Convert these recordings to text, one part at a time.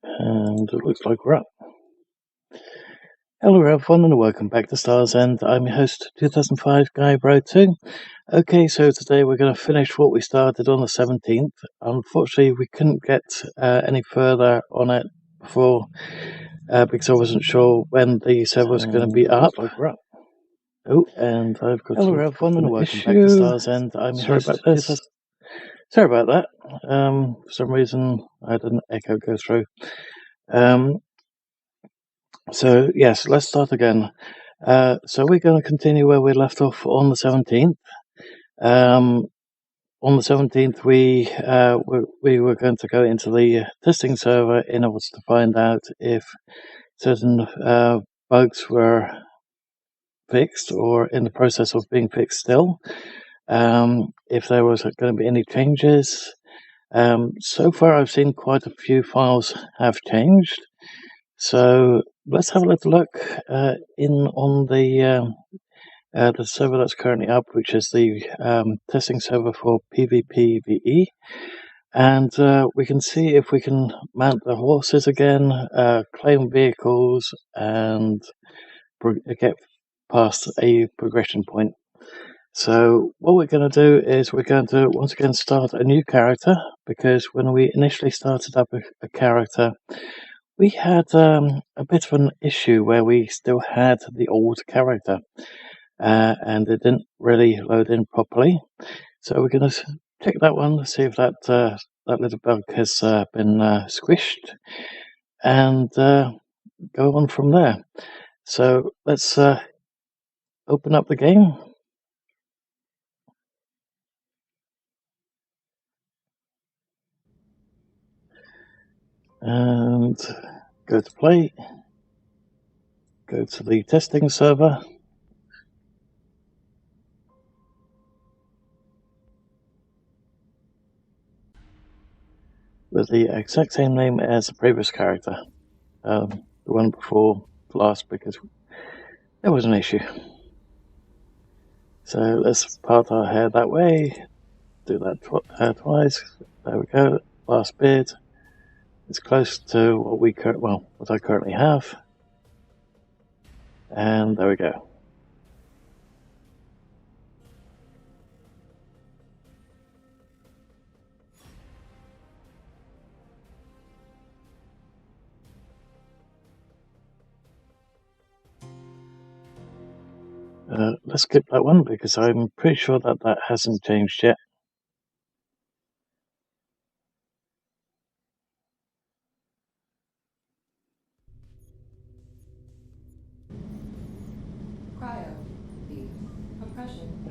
And it looks like we're up. Hello everyone and welcome back to Stars End. I'm your host 2005 Guy Bro 2. Okay, so today we're going to finish what we started on the 17th. Unfortunately we couldn't get any further on it before because I wasn't sure when the server was going to be up. Like we're up. Oh, and I've got hello everyone and welcome back to Stars End. I'm your host. Sorry about that. For some reason I had an echo go through. So yes, let's start again. So we're going to continue where we left off on the 17th. On the 17th, we were going to go into the testing server in order to find out if certain bugs were fixed or in the process of being fixed still. If there was going to be any changes. So far, I've seen quite a few files have changed. So let's have a little look on the server that's currently up, which is the testing server for PvPvE, and we can see if we can mount the horses again, claim vehicles, and get past a progression point. So what we're going to do is we're going to once again start a new character, because when we initially started up a character, we had a bit of an issue where we still had the old character and it didn't really load in properly. So we're going to check that one, see if that little bug has been squished, and go on from there. So let's open up the game. And go to play, go to the testing server, with the exact same name as the previous character, the one before last, because there was an issue. So let's part our hair that way, do that twice, there we go, last bit. It's close to what I currently have, and there we go. Let's skip that one because I'm pretty sure that hasn't changed yet.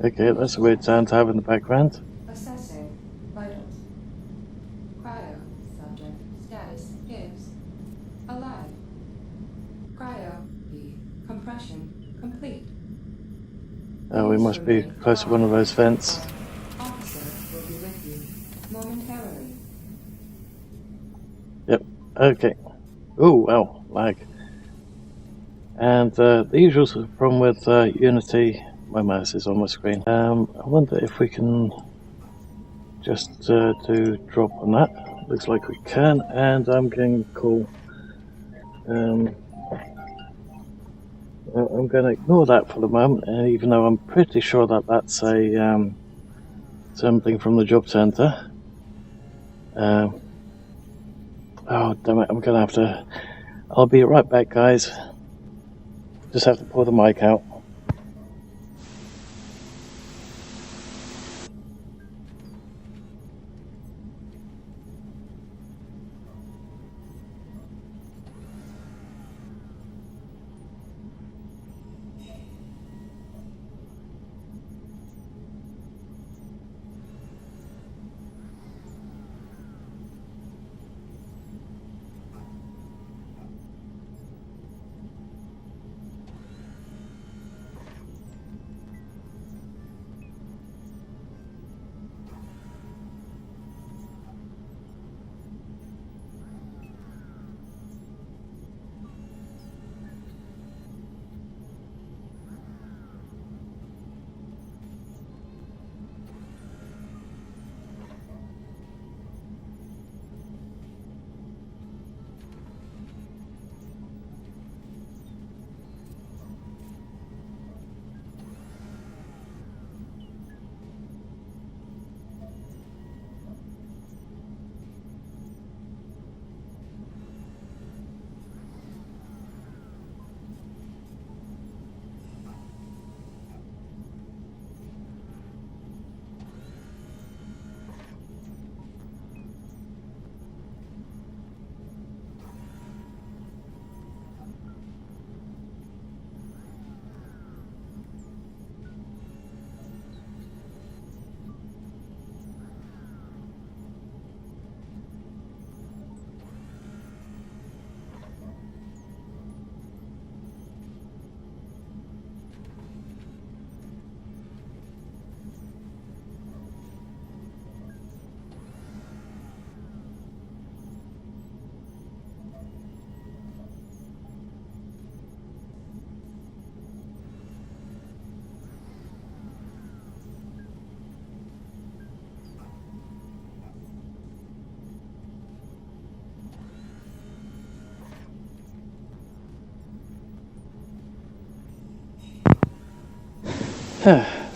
Okay, that's a weird sound to have in the background. Assessing vitals. Cryo subject status is alive. Cryo B compression complete. We must be close to one of those vents. Officer will be with you momentarily. Yep. Okay. Oh wow, lag. And the usual problem with Unity. My mouse is on my screen. I wonder if we can just do drop on that. Looks like we can, and I'm getting a call. I'm going to ignore that for the moment, even though I'm pretty sure that's a something from the job center. Oh damn it! I'm going to have to. I'll be right back, guys. Just have to pull the mic out.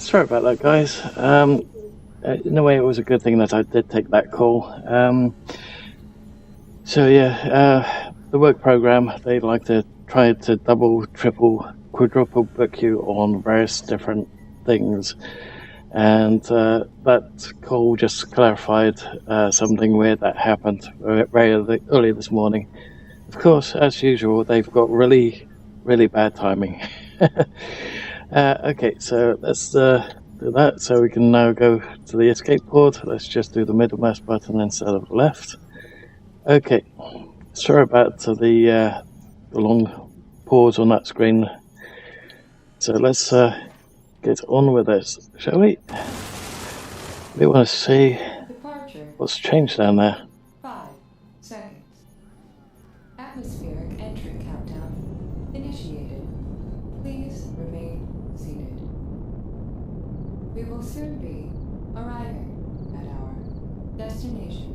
sorry about that, guys. In a way, it was a good thing that I did take that call. The work program, they like to try to double, triple, quadruple book you on various different things. And that call just clarified something weird that happened very early this morning. Of course, as usual, they've got really, really bad timing. Okay, so let's do that. So we can now go to the escape port. Let's just do the middle mouse button instead of left. Okay, sorry about the long pause on that screen. So let's get on with this, shall we? We want to see what's changed down there. 5 seconds. Atmospheric entry countdown initiated. Please remain seated. We will soon be arriving at our destination.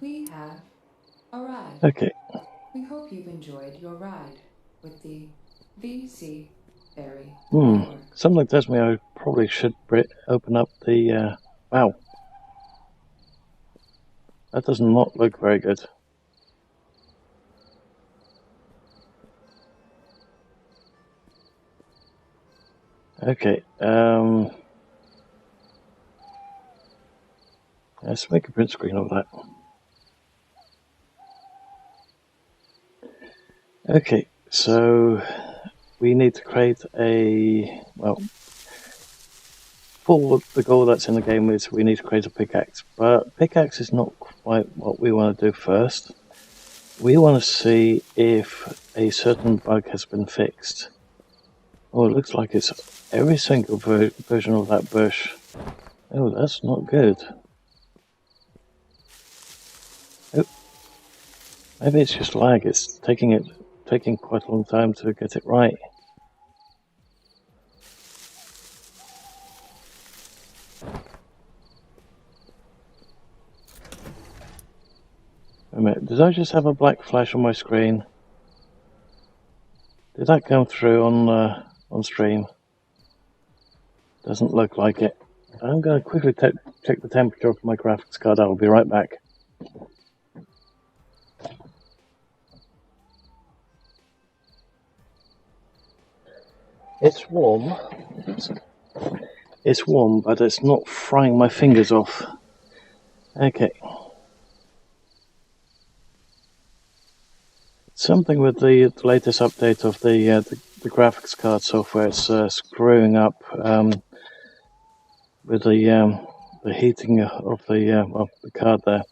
We have arrived. Okay. We hope you've enjoyed your ride with the VC Ferry. Something tells me I probably should open up the... wow. That does not look very good. Okay, let's make a print screen of that. Okay, so we need to create for the goal that's in the game is we need to create a pickaxe, but pickaxe is not quite what we want to do first. We want to see if a certain bug has been fixed. Oh, it looks like it's every single version of that bush. Oh, that's not good. Oh, maybe it's just lag. It's taking quite a long time to get it right. Wait a minute, did I just have a black flash on my screen? Did that come through on stream? Doesn't look like it. I'm going to quickly check the temperature of my graphics card. I'll be right back. It's warm. It's warm, but it's not frying my fingers off. Okay. Something with the latest update of the graphics card software. It's screwing up with the heating of the card there.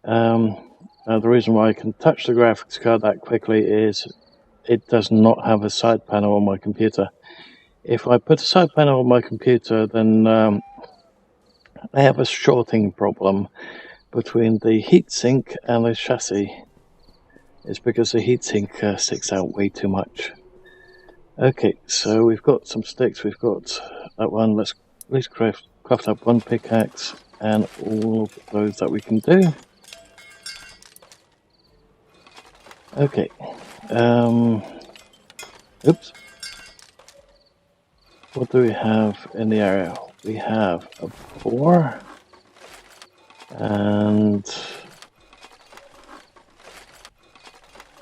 The reason why I can touch the graphics card that quickly is it does not have a side panel on my computer. If I put a side panel on my computer, then I have a shorting problem between the heatsink and the chassis. It's because the heatsink sticks out way too much. Okay, so we've got some sticks, we've got that one. Let's at least craft up one pickaxe and all of those that we can do. Okay. Oops. What do we have in the area? We have a boar and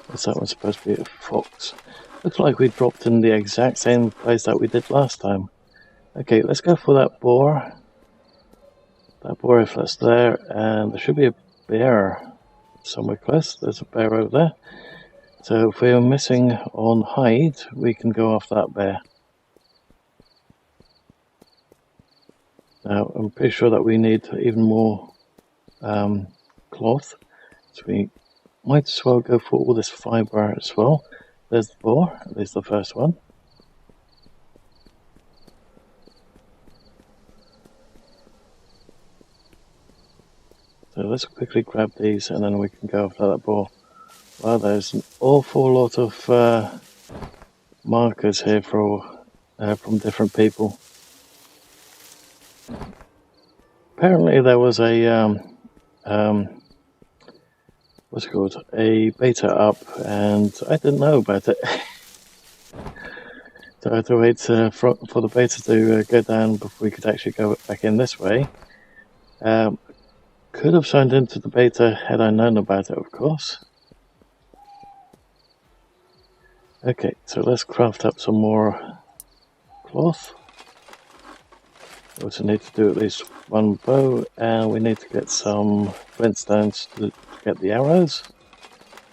what's that one supposed to be? A fox. Looks like we dropped in the exact same place that we did last time. Okay, let's go for that boar. That boar, if that's there, and there should be a bear somewhere close. There's a bear over there. So if we're missing on hide, we can go after that bear. Now, I'm pretty sure that we need even more cloth. So we might as well go for all this fibre as well. There's the boar, there's the first one. So let's quickly grab these and then we can go after that boar. Wow, there's an awful lot of markers here from different people. Apparently there was a what's it called, a beta up, and I didn't know about it. So I had to wait for the beta to go down before we could actually go back in this way. Could have signed into the beta had I known about it, of course. Okay, so let's craft up some more cloth. We also need to do at least one bow, and we need to get some flintstones to get the arrows.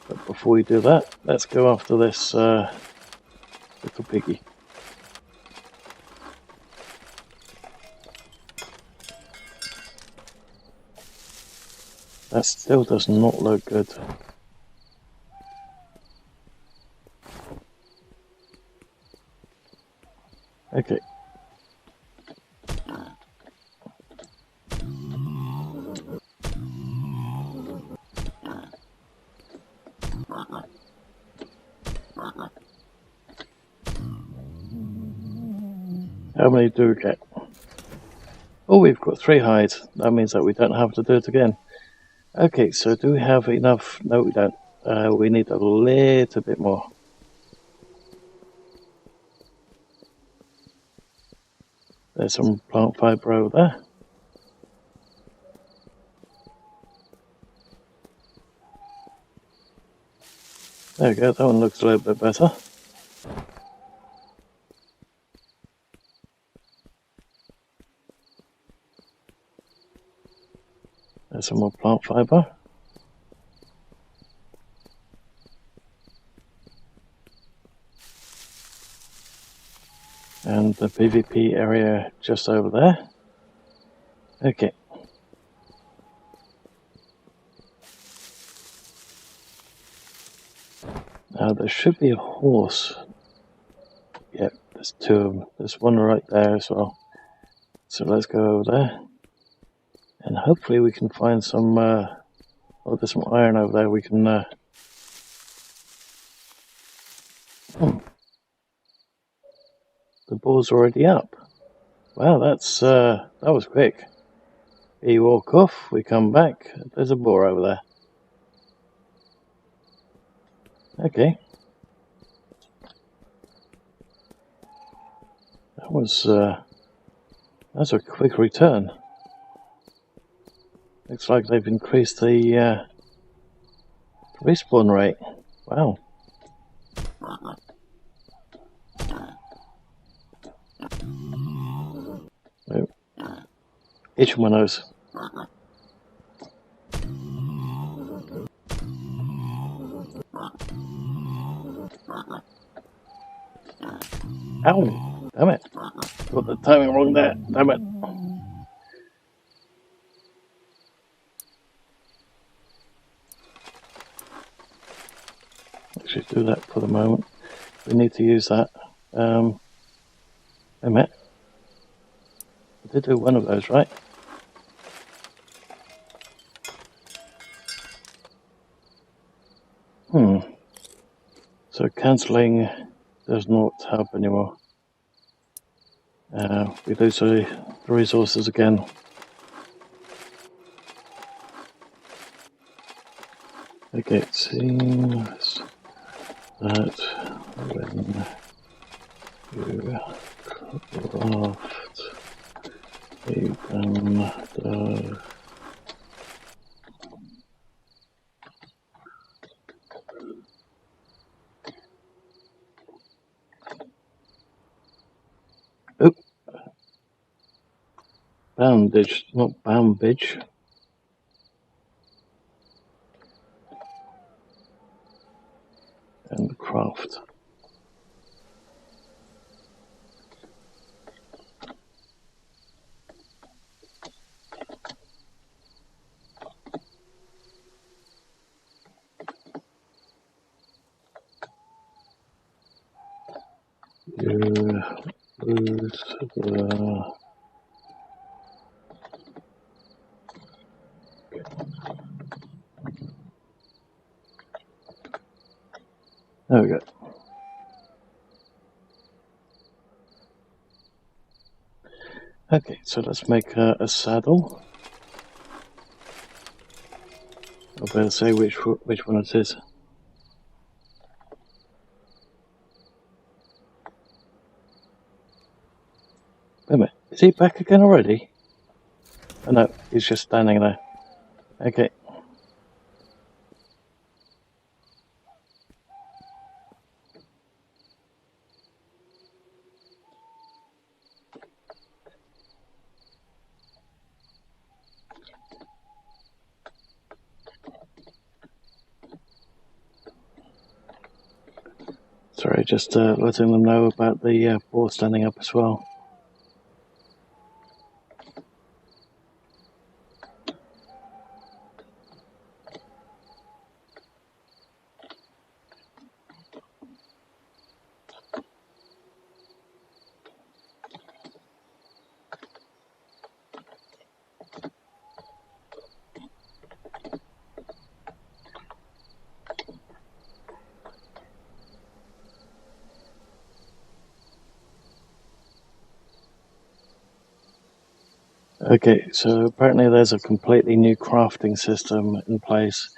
But before we do that, let's go after this little piggy. That still does not look good. Okay. How many do we get? Oh, we've got 3 hides. That means that we don't have to do it again. Okay, so do we have enough? No, we don't. We need a little bit more. There's some plant fibre over there. There we go, that one looks a little bit better. There's some more plant fibre. And the PvP area just over there. Okay. Now there should be a horse. Yep, there's 2 of them. There's one right there as well. So let's go over there. And hopefully we can find some, oh, there's some iron over there we can, The boar's already up. Wow, that was quick. We walk off, we come back, there's a boar over there. Okay. That's a quick return. Looks like they've increased the respawn rate. Wow. Oh. Itching my nose. Ow! Damn it. Got the timing wrong there. Damn it. Actually do that for the moment. We need to use that. Wait a minute. I did do one of those, right? So cancelling does not help anymore. We lose the resources again. Okay, it seems that when you craft a band bandage, not bandage. And craft. You lose the There we go. Okay, so let's make a saddle of better say which one it is. Wait a minute, is he back again already? Oh no, he's just standing there. Okay. Sorry, just letting them know about the board standing up as well. Okay, so apparently there's a completely new crafting system in place,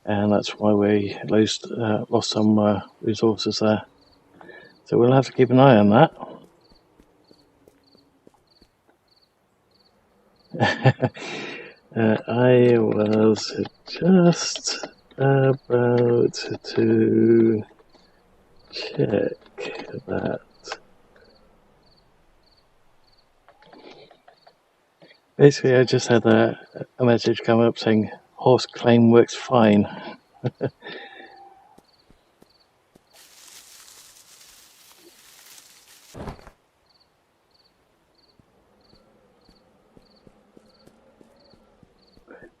and that's why we lost some resources there. So we'll have to keep an eye on that. I was just about to check that. Basically, I just had a message come up saying horse claim works fine.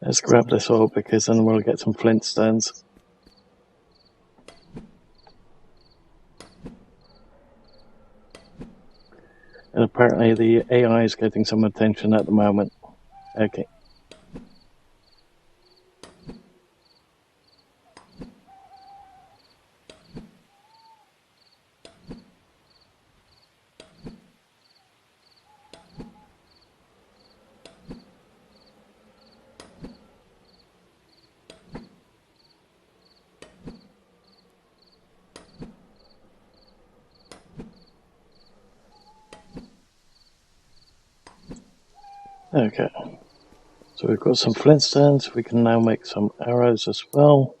Let's grab this all because then we'll get some flintstones. And apparently the AI is getting some attention at the moment. Okay. Okay. So we've got some flintstones. We can now make some arrows as well.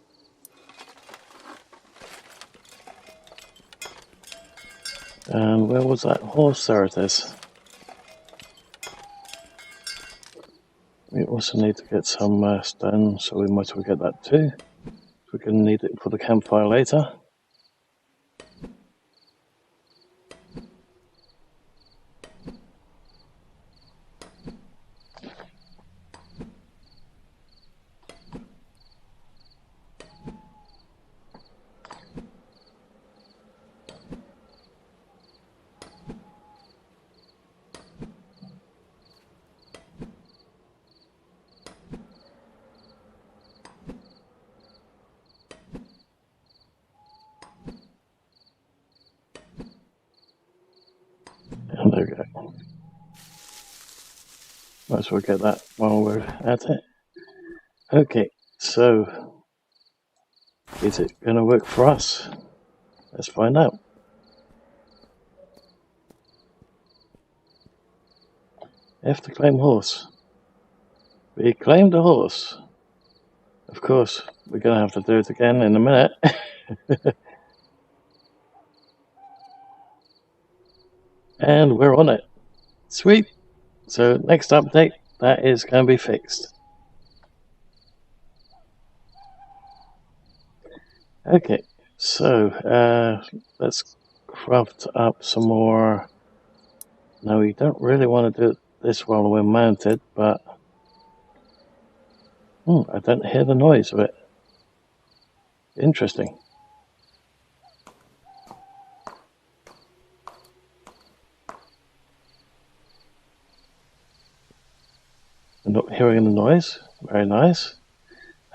And where was that horse? There it is. We also need to get some stone, so we might as well get that too. We're going to need it for the campfire later. And there we go. Might as well get that while we're at it. Okay, so is it going to work for us? Let's find out. F to claim horse. We claimed a horse. Of course, we're going to have to do it again in a minute. And we're on it. Sweet. So next update, that is going to be fixed. Okay, so let's craft up some more. Now we don't really want to do this while we're mounted, but I don't hear the noise of it. Interesting. I'm not hearing the noise. Very nice.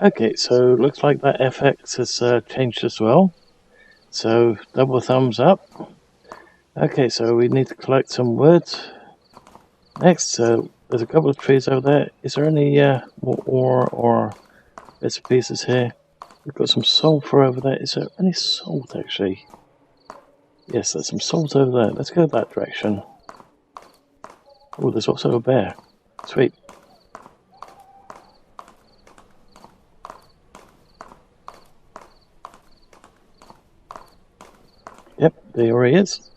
Okay, so looks like that FX has changed as well. So double thumbs up. Okay, so we need to collect some wood. Next, there's a couple of trees over there. Is there any more ore or bits and pieces here. We've got some sulfur over there. Is there any salt actually? Yes, there's some salt over there. Let's go that direction. Oh, there's also a bear. Sweet. Yep, there he is.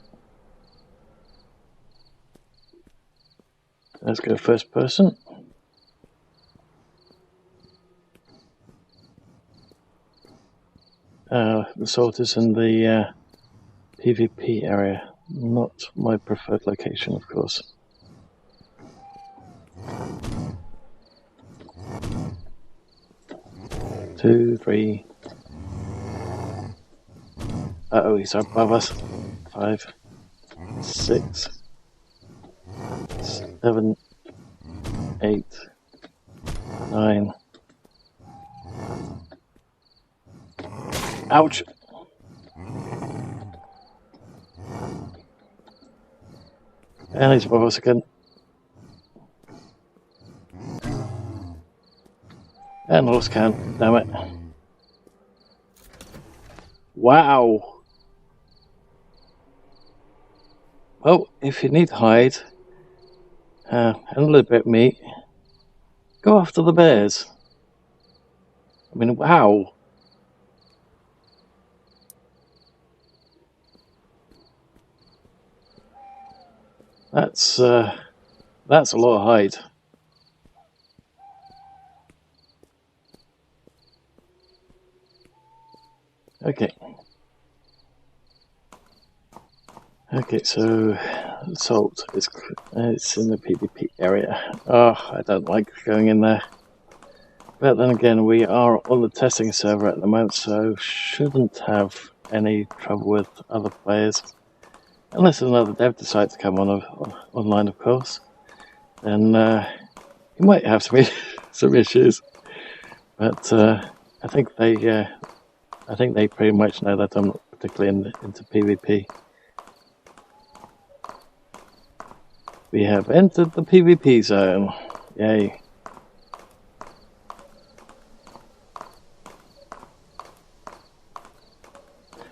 Let's go first person. The salt is in the PvP area, not my preferred location, of course. Two, three. Uh-oh, he's above us. 5, 6, 7, 8, 9. Ouch! And he's above us again. And lost count, damn it. Wow! Well, if you need hide and a little bit of meat, go after the bears. I mean, wow! That's a lot of hide. Okay. Okay, so salt is it's in the PvP area. Oh, I don't like going in there. But then again, we are on the testing server at the moment, so shouldn't have any trouble with other players. Unless another dev decides to come on online, of course. Then you might have some issues. But I think they pretty much know that I'm not particularly into PvP. We have entered the PvP zone. Yay.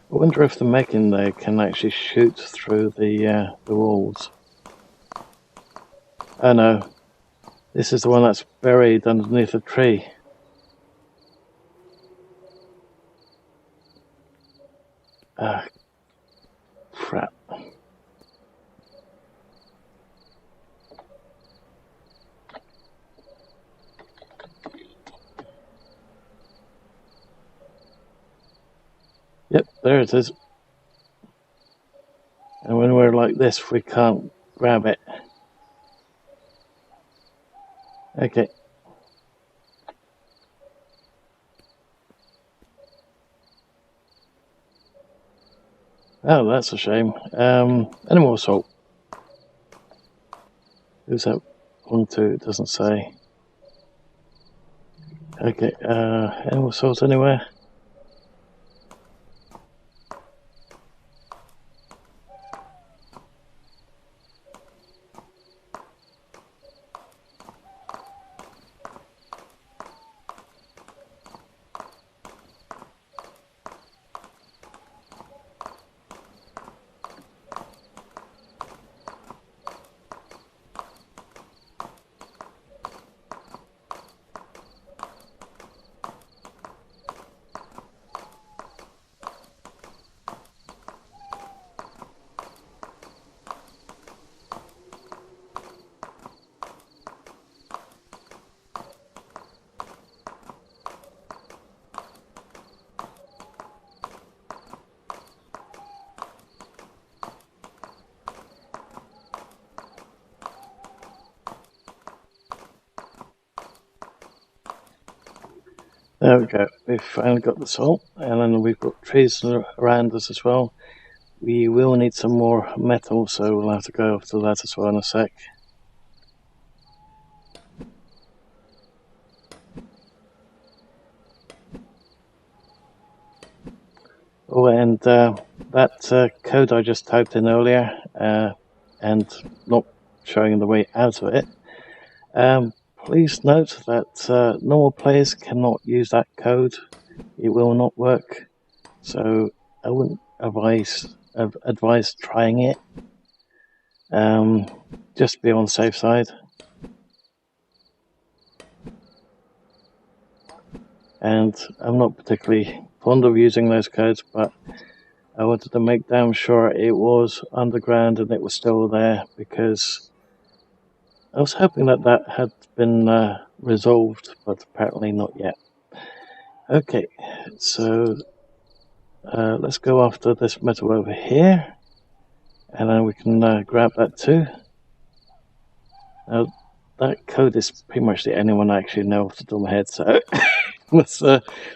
I wonder if the mech in there can actually shoot through the walls. Oh no. This is the one that's buried underneath a tree. Ah, crap. Yep, there it is. And when we're like this, we can't grab it. Okay. Oh, that's a shame. Any more salt? Who's that? 1, 2, it doesn't say. Okay, any more salt anywhere? There we go, we've finally got the salt, and then we've got trees around us as well. We will need some more metal, so we'll have to go after that as well in a sec. Oh, and that code I just typed in earlier, and not showing the way out of it, please note that normal players cannot use that code. It will not work. So I wouldn't advise trying it. Just be on the safe side. And I'm not particularly fond of using those codes, but I wanted to make damn sure it was underground and it was still there, because I was hoping that had been resolved, but apparently not yet. Okay, so let's go after this metal over here, and then we can grab that too. Now, that code is pretty much the only one I actually know off the top of my head, so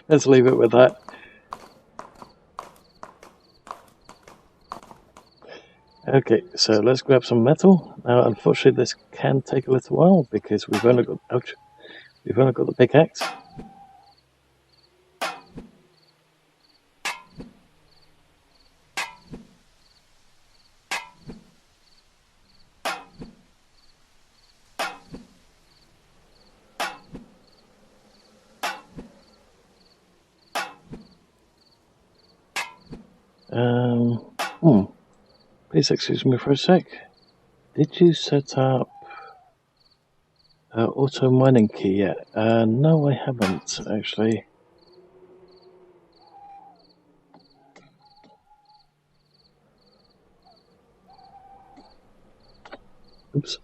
let's leave it with that. Okay, so let's grab some metal. Now, unfortunately, this can take a little while because we've only got the pickaxe. Please excuse me for a sec. Did you set up auto mining key yet? No, I haven't actually. Oops.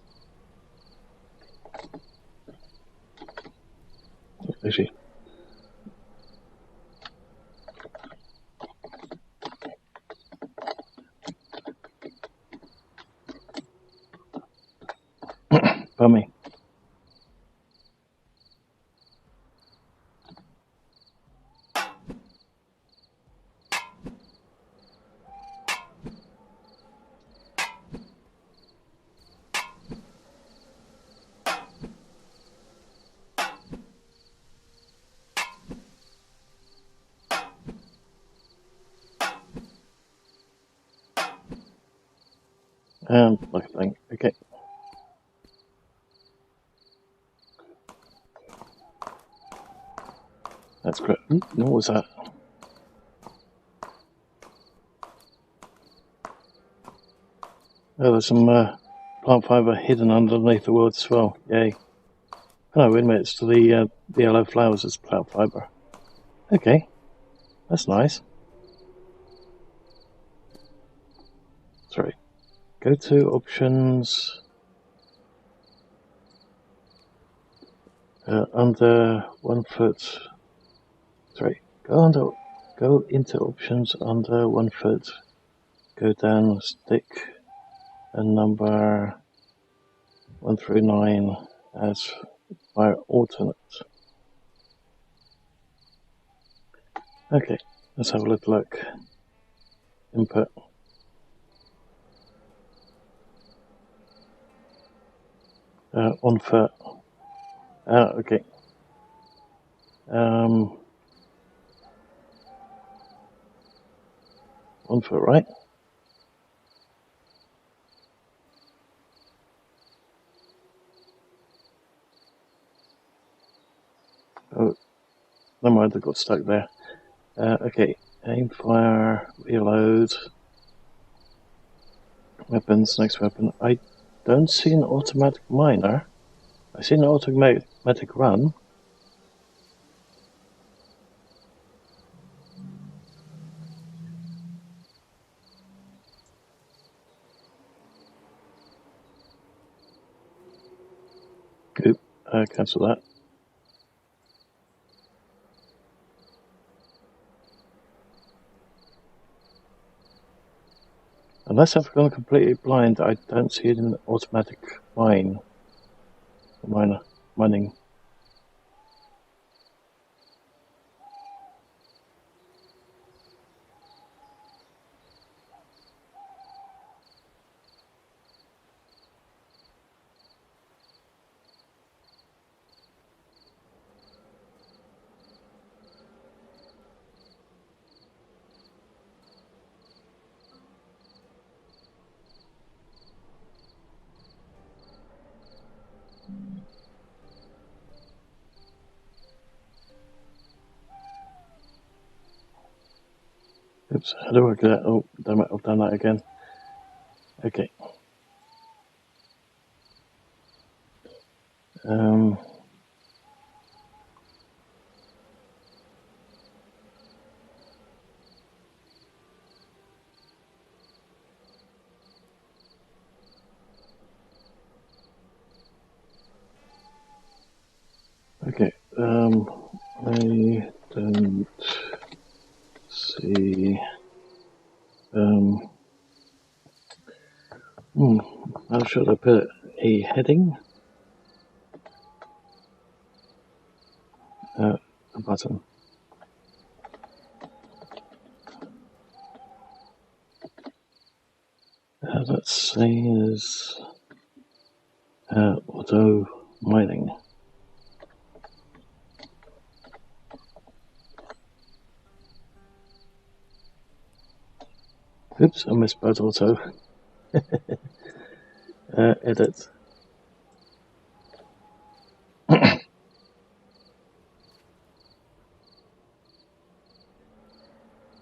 Actually. Pardon me. Like a thing. Okay. That's great. What was that? Oh, there's some plant fiber hidden underneath the wood as well. Yay. Oh, wait a minute. It's to the yellow flowers as plant fiber. Okay. That's nice. Sorry. Go to options. Under 1 foot. Sorry. Go into options under 1 foot. Go down, stick a number 1 through 9 as fire alternate. Okay, let's have a little look. Input. On foot. Okay. 1 foot, right? Oh, never mind, I got stuck there. Okay, aim, fire, reload. Weapons, next weapon. I don't see an automatic miner. I see an automatic run. Good. Cancel that. Unless I've gone completely blind, I don't see an automatic mining. Oops, how do I get that? Oh, damn it, I've done that again. Okay. Okay, I don't see, how should I put a heading? A button. That says, auto mining. Oops, I misspelled auto. Edit.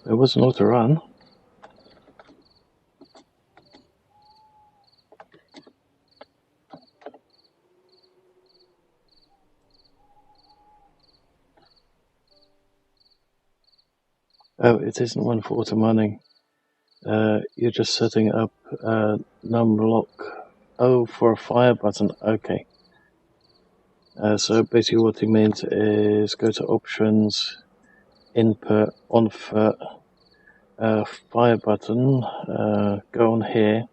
There was an auto run. Oh, it isn't one for auto mining. You're just setting up numlock O for a fire button. Okay. So basically what it means is go to options, input, onfoot, fire button, go on here,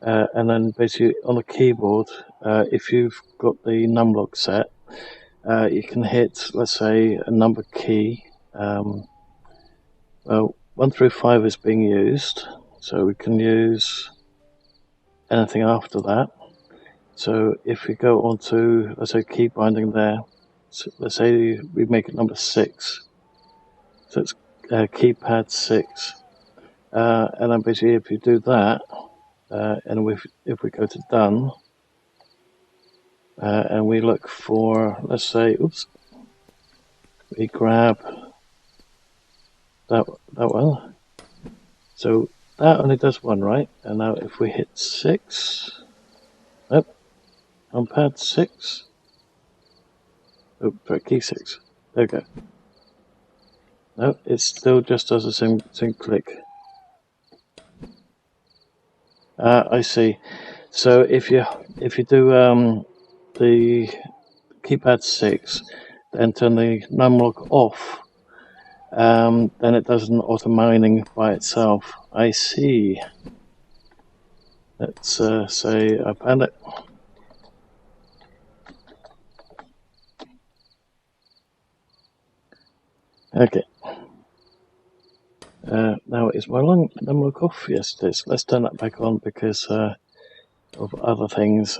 and then basically on the keyboard, if you've got the numlock set, you can hit, let's say, a number key. Well, 1 through 5 is being used, so we can use anything after that. So if we go on to, let's say, key binding there, so let's say we make it number 6. So it's keypad 6. And then basically if you do that, and if we go to done, and we look for, let's say, oops, we grab that one. So that only does 1, right? And now if we hit 6, nope, on pad 6, oh, sorry, key 6, there we go. No, it still just does the same click. I see. So if you do the keypad 6, then turn the numlock off, then it does an auto mining by itself. I see. Let's say I found it. Okay. Now is my numlock off? Yes, it is. Let's turn that back on because of other things.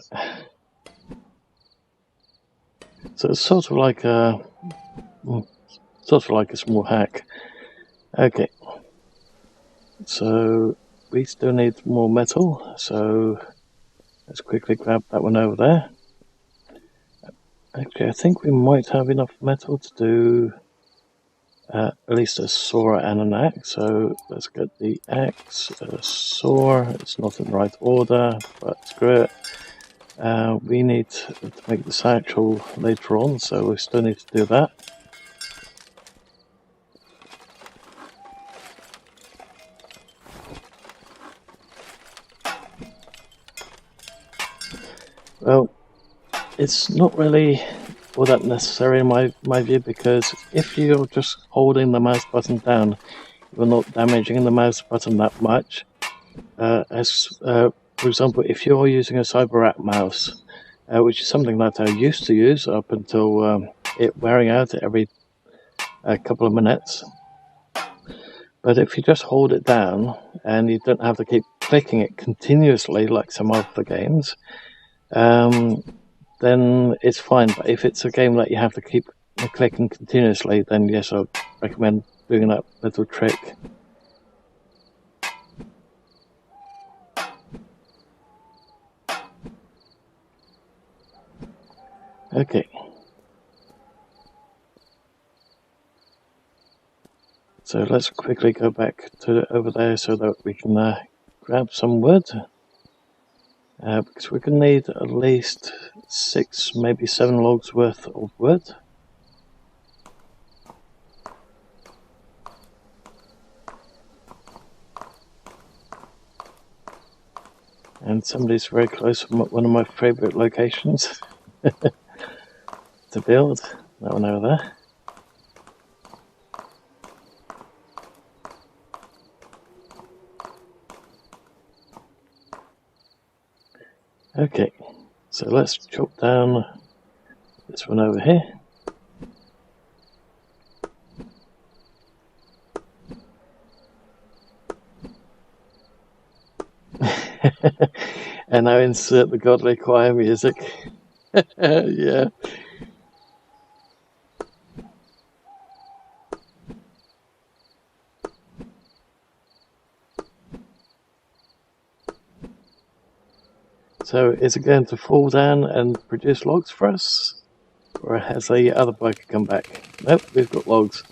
So it's sort of like a small hack. Okay. So we still need more metal. So let's quickly grab that one over there. Actually, I think we might have enough metal to do at least a saw and an axe. So let's get the axe, saw. It's not in the right order, but screw it. We need to make the satchel later on, so we still need to do that. Well, it's not really all that necessary in my view, because if you're just holding the mouse button down, you're not damaging the mouse button that much. For example, if you're using a CyberApp mouse, which is something that I used to use up until it wearing out every couple of minutes. But if you just hold it down and you don't have to keep clicking it continuously like some other games, then it's fine. But if it's a game that you have to keep clicking continuously, then yes, I recommend doing that little trick. Okay. So let's quickly go back to over there so that we can grab some wood. Because we're going to need at least 6, maybe 7 logs worth of wood. And somebody's very close from one of my favourite locations to build. That one over there. Okay, so let's chop down this one over here. And now insert the godly choir music. Yeah. So is it going to fall down and produce logs for us? Or has the other biker come back? Nope, we've got logs.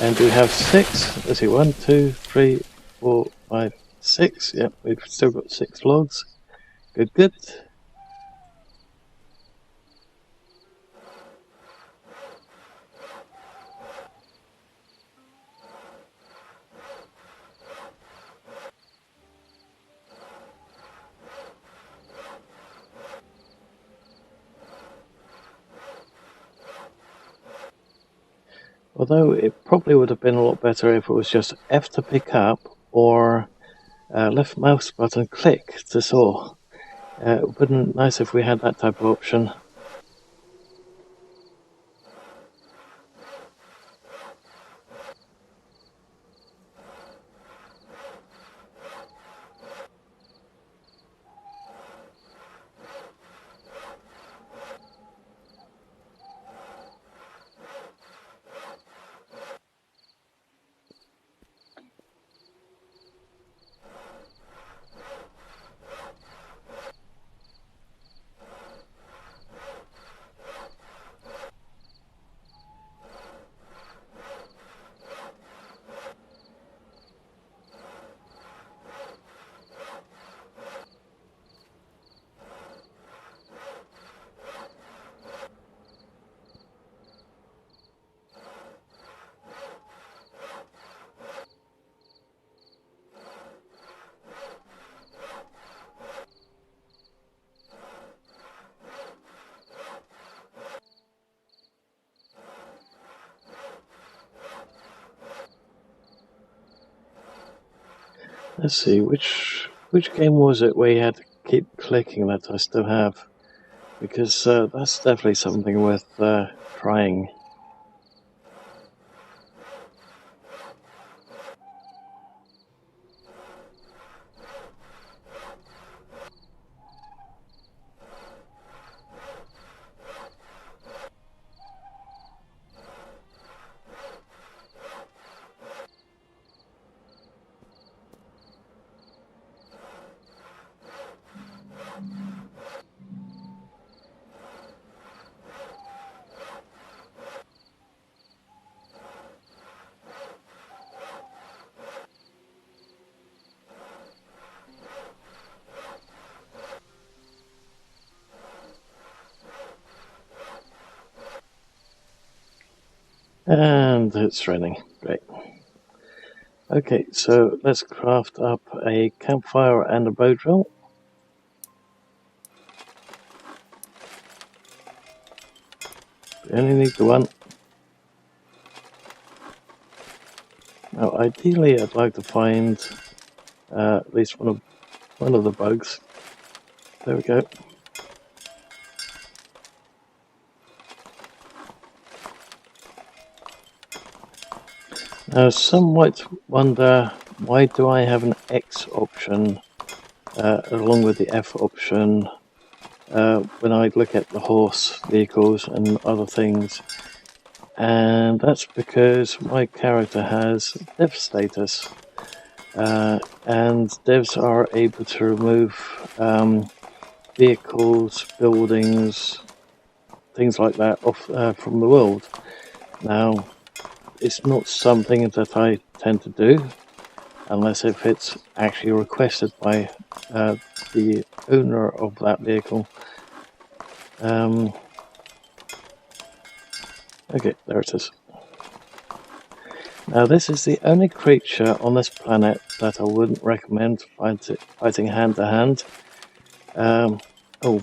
And we have 6. Let's see, 1, 2, 3, 4, 5, 6. Yep, we've still got 6 logs. Good, good. Although it probably would have been a lot better if it was just F to pick up or left mouse button click to saw. It would have been nice if we had that type of option. Let's see, which game was it where you had to keep clicking that I still have? Because that's definitely something worth trying. And it's raining. Great. Okay, so let's craft up a campfire and a bow drill. We only need the one. Now, ideally, I'd like to find at least one of the bugs. There we go. Now, some might wonder, why do I have an X option along with the F option when I look at the horse vehicles and other things? And that's because my character has dev status, and devs are able to remove vehicles, buildings, things like that off from the world. Now, it's not something that I tend to do, unless if it's actually requested by the owner of that vehicle. Okay, there it is. Now this is the only creature on this planet that I wouldn't recommend fighting hand to hand. Oh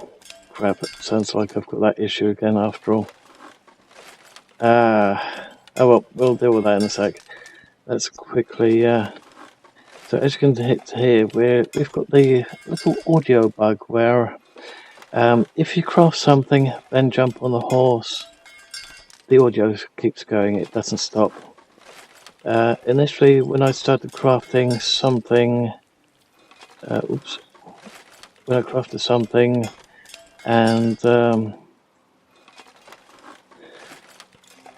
crap, it sounds like I've got that issue again after all. Oh well, we'll deal with that in a sec. Let's quickly, so as you can hear, we've got the little audio bug where if you craft something, then jump on the horse, the audio keeps going, it doesn't stop. Initially, when I started crafting something, when I crafted something, and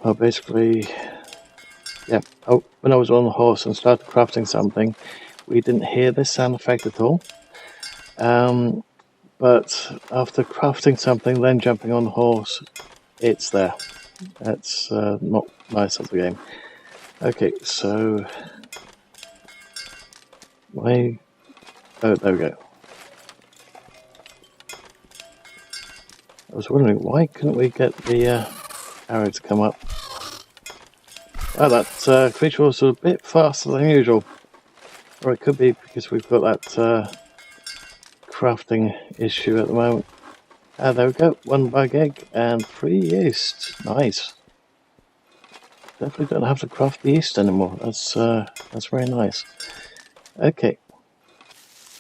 well, basically, yeah. When I was on the horse and started crafting something, we didn't hear this sound effect at all. But after crafting something, then jumping on the horse, it's there. That's not nice of the game. Okay, so oh, there we go. I was wondering why couldn't we get the arrow to come up? Oh, that creature was a bit faster than usual. Or it could be because we've got that crafting issue at the moment. There we go. 1 bug egg and 3 yeast. Nice. Definitely don't have to craft the yeast anymore. That's very nice. Okay.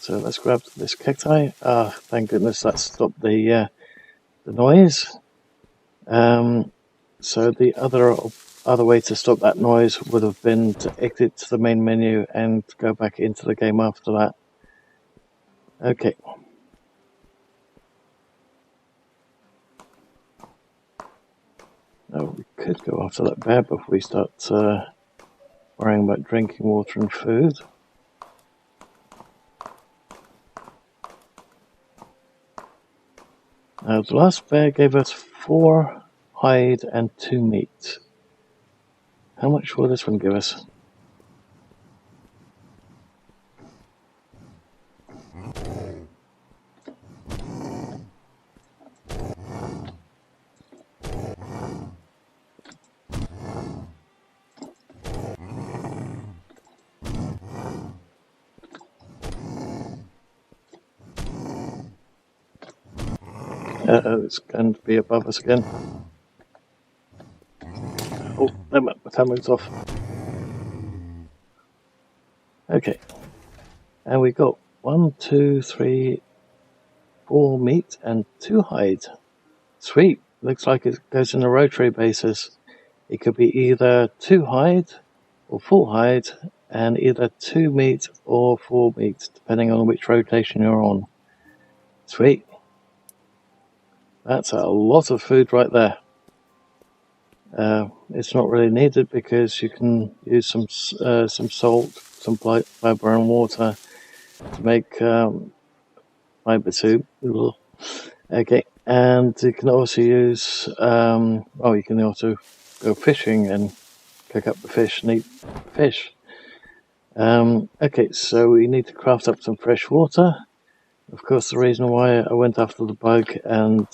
So let's grab this cacti. Thank goodness that stopped the noise. So the other way to stop that noise would have been to exit to the main menu and go back into the game after that. Okay. Now we could go after that bear before we start worrying about drinking water and food. Now the last bear gave us 4 hide and 2 meat. How much will this one give us? It's going to be above us again. Oh, my timer's off. Okay. And we got 1, 2, 3, 4 meat and 2 hide. Sweet. Looks like it goes in a rotary basis. It could be either 2 hide or 4 hide, and either 2 meat or 4 meat, depending on which rotation you're on. Sweet. That's a lot of food right there. It's not really needed because you can use some salt, some fiber and water to make fiber soup. Okay, and you can also use you can also go fishing and cook up the fish and eat fish. Okay, so we need to craft up some fresh water. Of course, the reason why I went after the bug and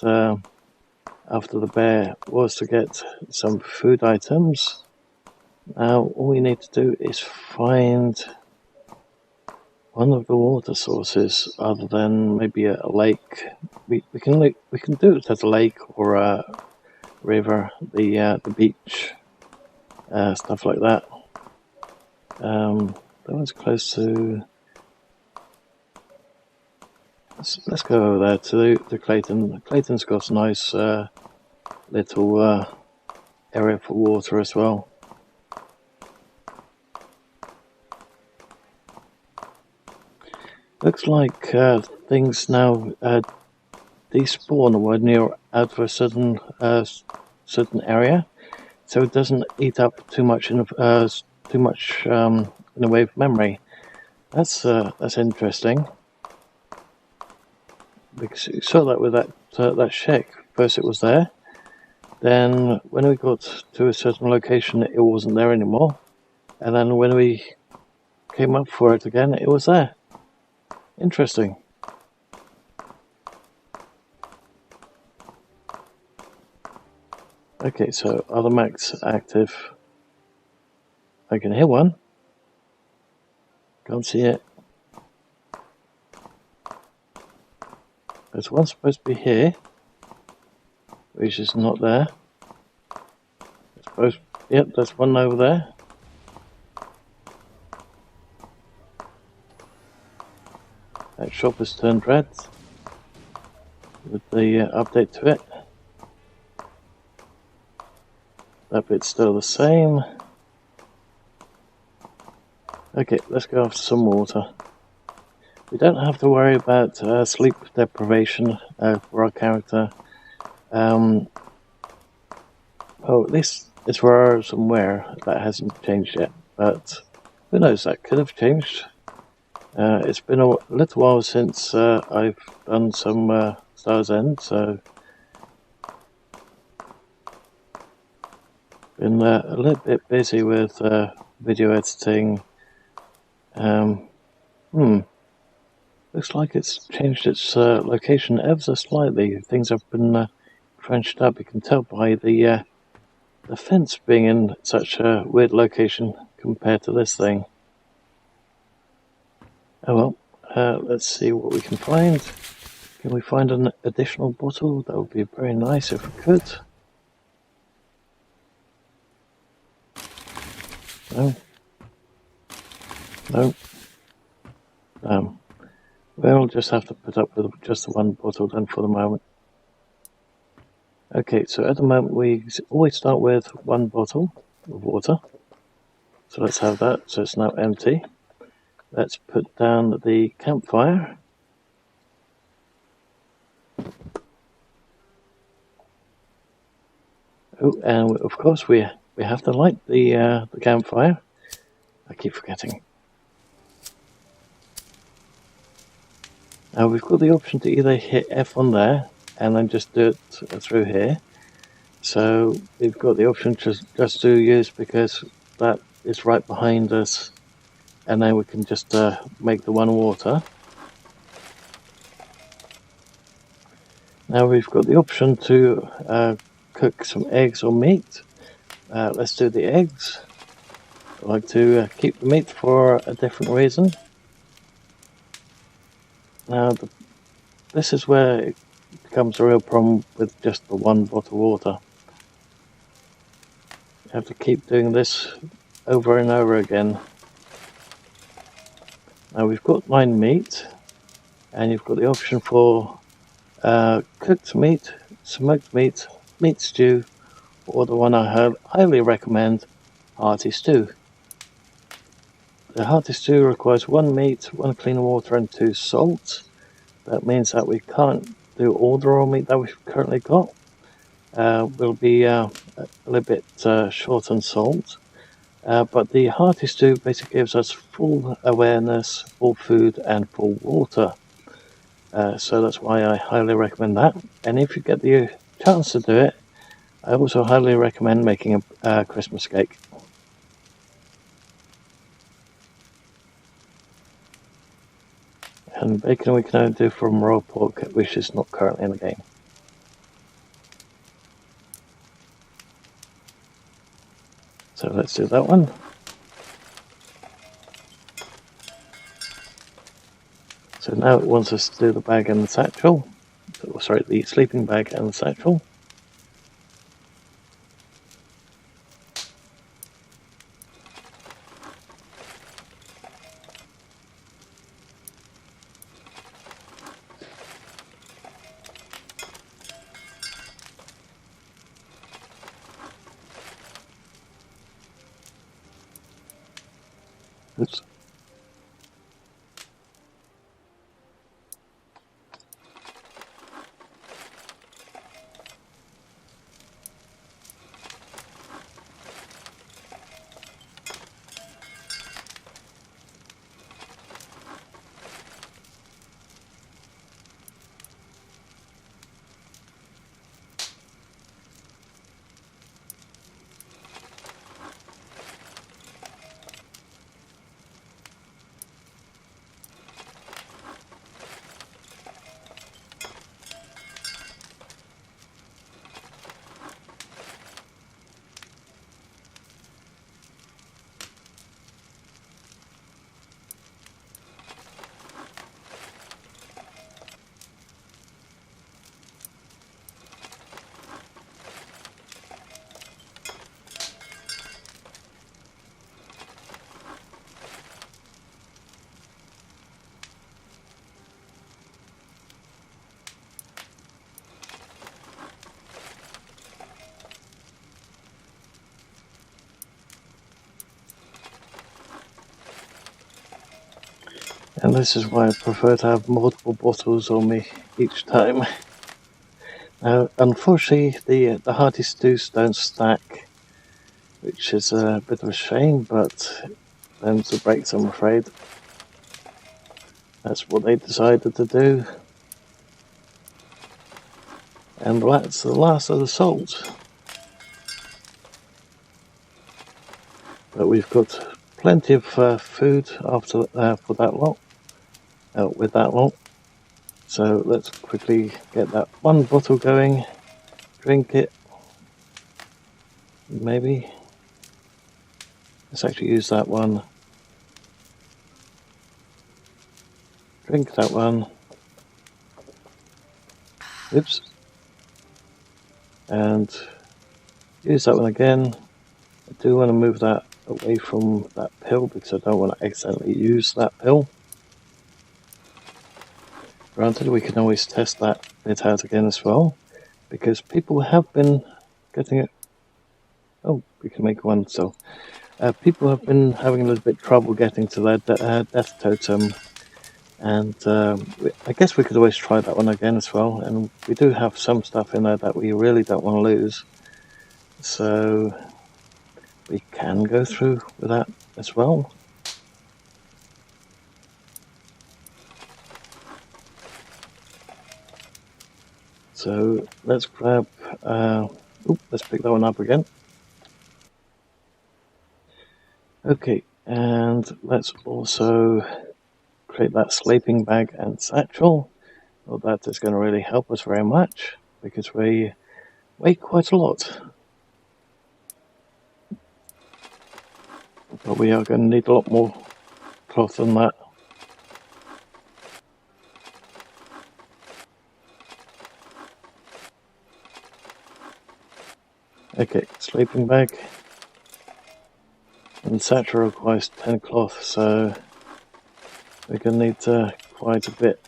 after the bear was to get some food items. Now, all we need to do is find one of the water sources, other than maybe a lake. We can do it at a lake or a river, the beach, stuff like that. That one's close to. Let's go over there to Clayton. Clayton's got a nice little area for water as well. Looks like things now despawn when you're out of a certain area, so it doesn't eat up too much in the way of memory. That's interesting. Because you saw that with that shack. First it was there, Then when we got to a certain location, it wasn't there anymore. And then when we came up for it again, it was there. Interesting. Okay, so are the Macs active? I can hear one. Can't see it. There's one supposed to be here, which is not there. Yep, there's one over there. That shop has turned red with the update to it. That bit's still the same. Okay, let's go after some water. We don't have to worry about sleep deprivation for our character. Oh, at least it's rare somewhere. That hasn't changed yet, but who knows, that could have changed. It's been a little while since I've done some Star's End, so been a little bit busy with video editing. Looks like it's changed its location ever so slightly. Things have been crunched up. You can tell by the fence being in such a weird location compared to this thing. Oh well, let's see what we can find. Can we find an additional bottle? That would be very nice if we could. No. No. We'll just have to put up with just the one bottle then for the moment. Okay, so at the moment we always start with one bottle of water. So let's have that, so it's now empty. Let's put down the campfire. Oh, and of course we have to light the campfire. I keep forgetting. Now we've got the option to either hit F on there and then just do it through here. So we've got the option to just do use because that is right behind us, and then we can just make the one water. Now we've got the option to cook some eggs or meat. Let's do the eggs. I like to keep the meat for a different reason. Now this is where it becomes a real problem with just the one bottle of water. You have to keep doing this over and over again. Now we've got line meat, and you've got the option for cooked meat, smoked meat, meat stew, or the one I highly recommend, hearty stew. The hearty stew requires 1 meat, 1 clean water, and 2 salt. That means that we can't do all the raw meat that we've currently got. We'll be a little bit short on salt. But the hearty stew basically gives us full awareness, full food, and full water. So that's why I highly recommend that. And if you get the chance to do it, I also highly recommend making a Christmas cake. And bacon we can only do from raw pork, which is not currently in the game. So let's do that one. So now it wants us to do the bag and the satchel. Sorry, the sleeping bag and the satchel. Oops. And this is why I prefer to have multiple bottles on me each time. Unfortunately, the hearty stews don't stack, which is a bit of a shame, but them's the breaks, I'm afraid. That's what they decided to do. And that's the last of the salt. But we've got plenty of food after for that lot, with that lot. So let's quickly get that one bottle going, drink it, maybe. Let's actually use that one. Drink that one. Oops. And use that one again. I do want to move that away from that pill because I don't want to accidentally use that pill. Granted, we can always test that bit out again as well, because people have been getting it. Oh, we can make one. So, people have been having a little bit trouble getting to their death totem, and I guess we could always try that one again as well. And we do have some stuff in there that we really don't want to lose, so we can go through with that as well. So let's grab, let's pick that one up again. Okay, and let's also create that sleeping bag and satchel. Well, that is going to really help us very much because we weigh quite a lot. But we are going to need a lot more cloth than that. Okay, sleeping bag. And satchel requires 10 cloth, so we're going to need quite a bit.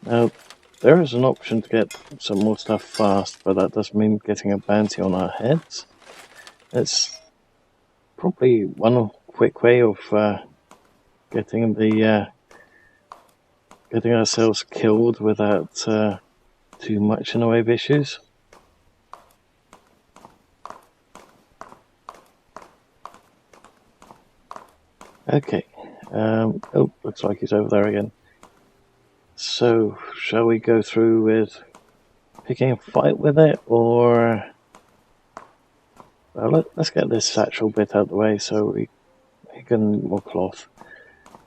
Now, there is an option to get some more stuff fast, but that does mean getting a bounty on our heads. It's probably one quick way of getting ourselves killed without too much in the way of issues. Okay. Oh, looks like he's over there again. So, shall we go through with picking a fight with it, or... Well, let's get this satchel bit out of the way so we can need more cloth.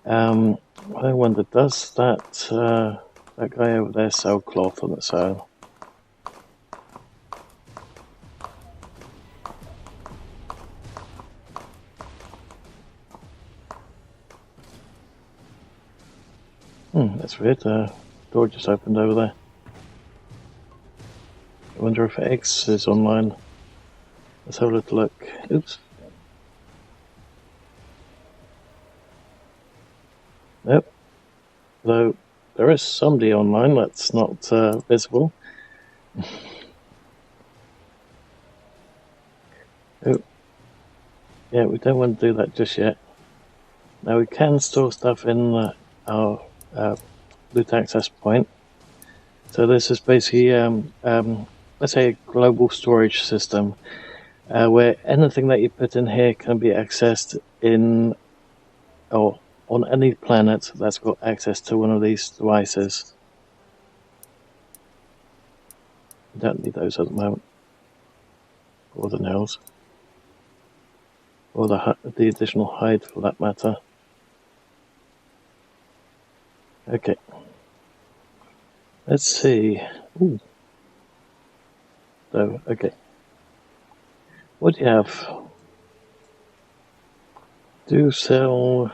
I wonder, does that guy over there sell cloth on its own? That's weird. Door just opened over there. I wonder if X is online. Let's have a little look. Oops. Nope. Though there is somebody online that's not visible. Oh. Yeah, we don't want to do that just yet. Now we can store stuff in our loot access point. So this is basically, let's say, a global storage system where anything that you put in here can be accessed in or on any planet that's got access to one of these devices. We don't need those at the moment, or the nails, or the additional hide for that matter. Okay. Let's see. Ooh. So, okay. What do you have? Do sell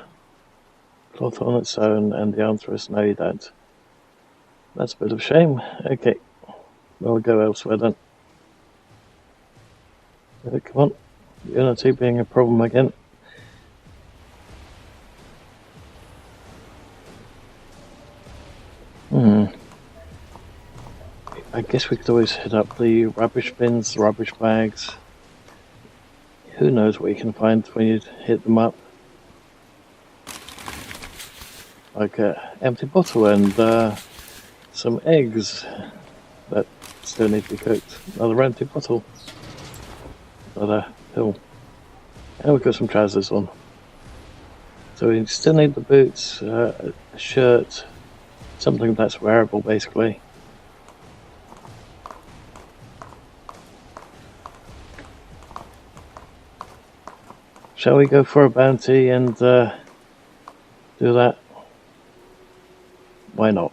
cloth on its own, and the answer is no, you don't. That's a bit of a shame. Okay. We'll go elsewhere then. Come on. Unity being a problem again. I guess we could always hit up the rubbish bins, the rubbish bags. Who knows what you can find when you hit them up. like an empty bottle and some eggs that still need to be cooked. Another empty bottle. Another pill. And we've got some trousers on. So we still need the boots, a shirt, something that's wearable basically. Shall we go for a bounty and do that? Why not?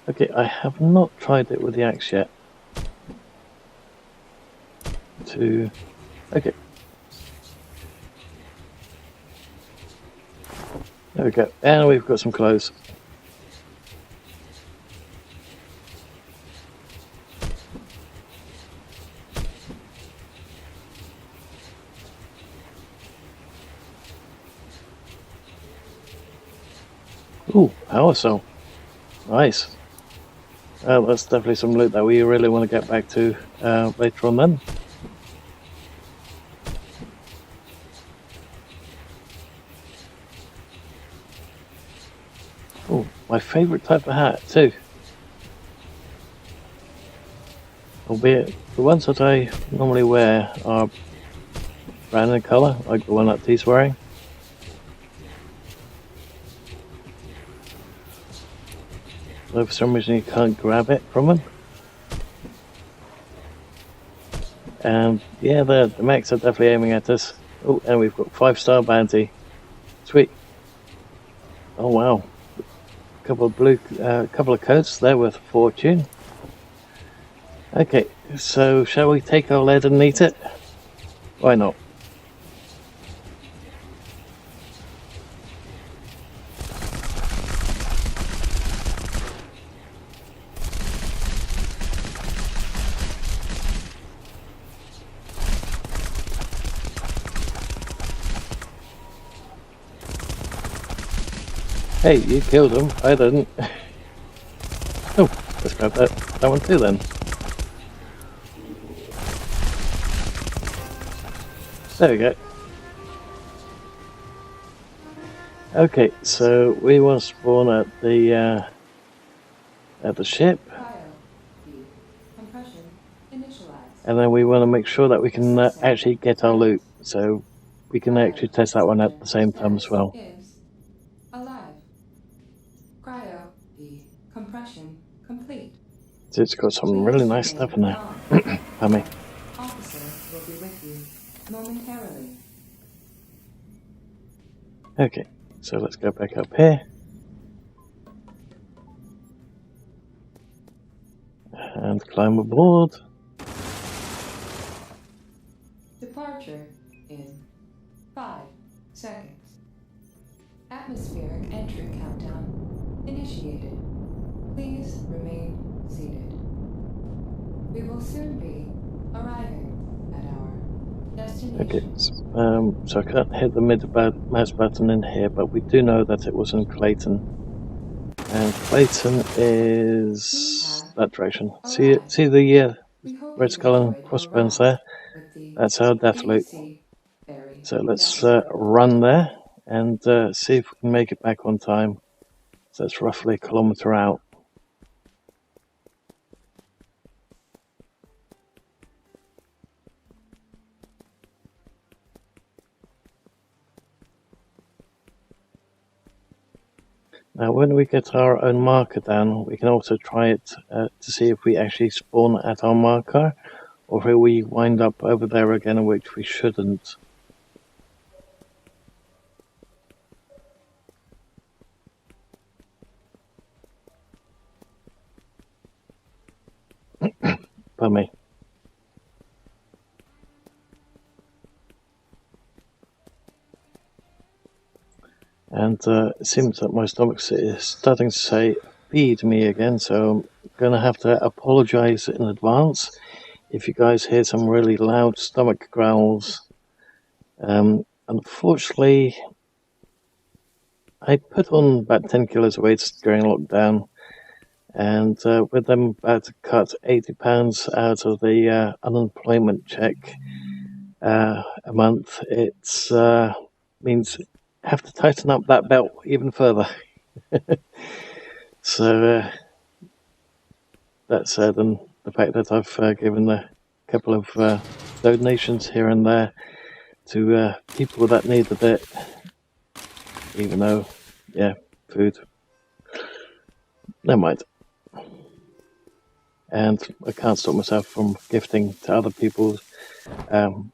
Okay, I have not tried it with the axe yet. Okay. There we go. And we've got some clothes. Ooh, power cell. Nice. That's definitely some loot that we really want to get back to later on then. Oh, my favourite type of hat too. Albeit the ones that I normally wear are brown in colour, like the one that T's wearing. So for some reason you can't grab it from him. And yeah, the mechs are definitely aiming at us. Oh, and we've got 5-star bounty. Sweet. Oh wow. Couple of coats, they're worth a fortune. Okay, so shall we take our lead and eat it? Why not? Hey, you killed him. I didn't. Oh, let's grab that one too then. There we go. Okay, so we want to spawn at the ship, and then we want to make sure that we can actually get our loot, so we can actually test that one at the same time as well. Compression complete. So it's got some really nice stuff in there. Pardon me. Officer will be with you momentarily. Okay, so let's go back up here. And climb aboard. Departure in 5 seconds. Atmospheric entry countdown initiated. Please remain seated. We will soon be arriving at our destination. Okay, so I can't hit the mouse button in here, but we do know that it was in Clayton. And Clayton is that direction. See the red skull and crossbones there? That's our death loop. So let's run there and see if we can make it back on time. So that's roughly a kilometre out. Now when we get our own marker down, we can also try it to see if we actually spawn at our marker, or if we wind up over there again, which we shouldn't. Pardon me. And it seems that my stomach is starting to say feed me again, so I'm going to have to apologise in advance if you guys hear some really loud stomach growls. Unfortunately, I put on about 10 kilos of weight during lockdown, and with them about to cut £80 out of the unemployment check a month, it means have to tighten up that belt even further. So that said, and the fact that I've given a couple of donations here and there to people that needed it, even though, yeah, food. Never mind. And I can't stop myself from gifting to other people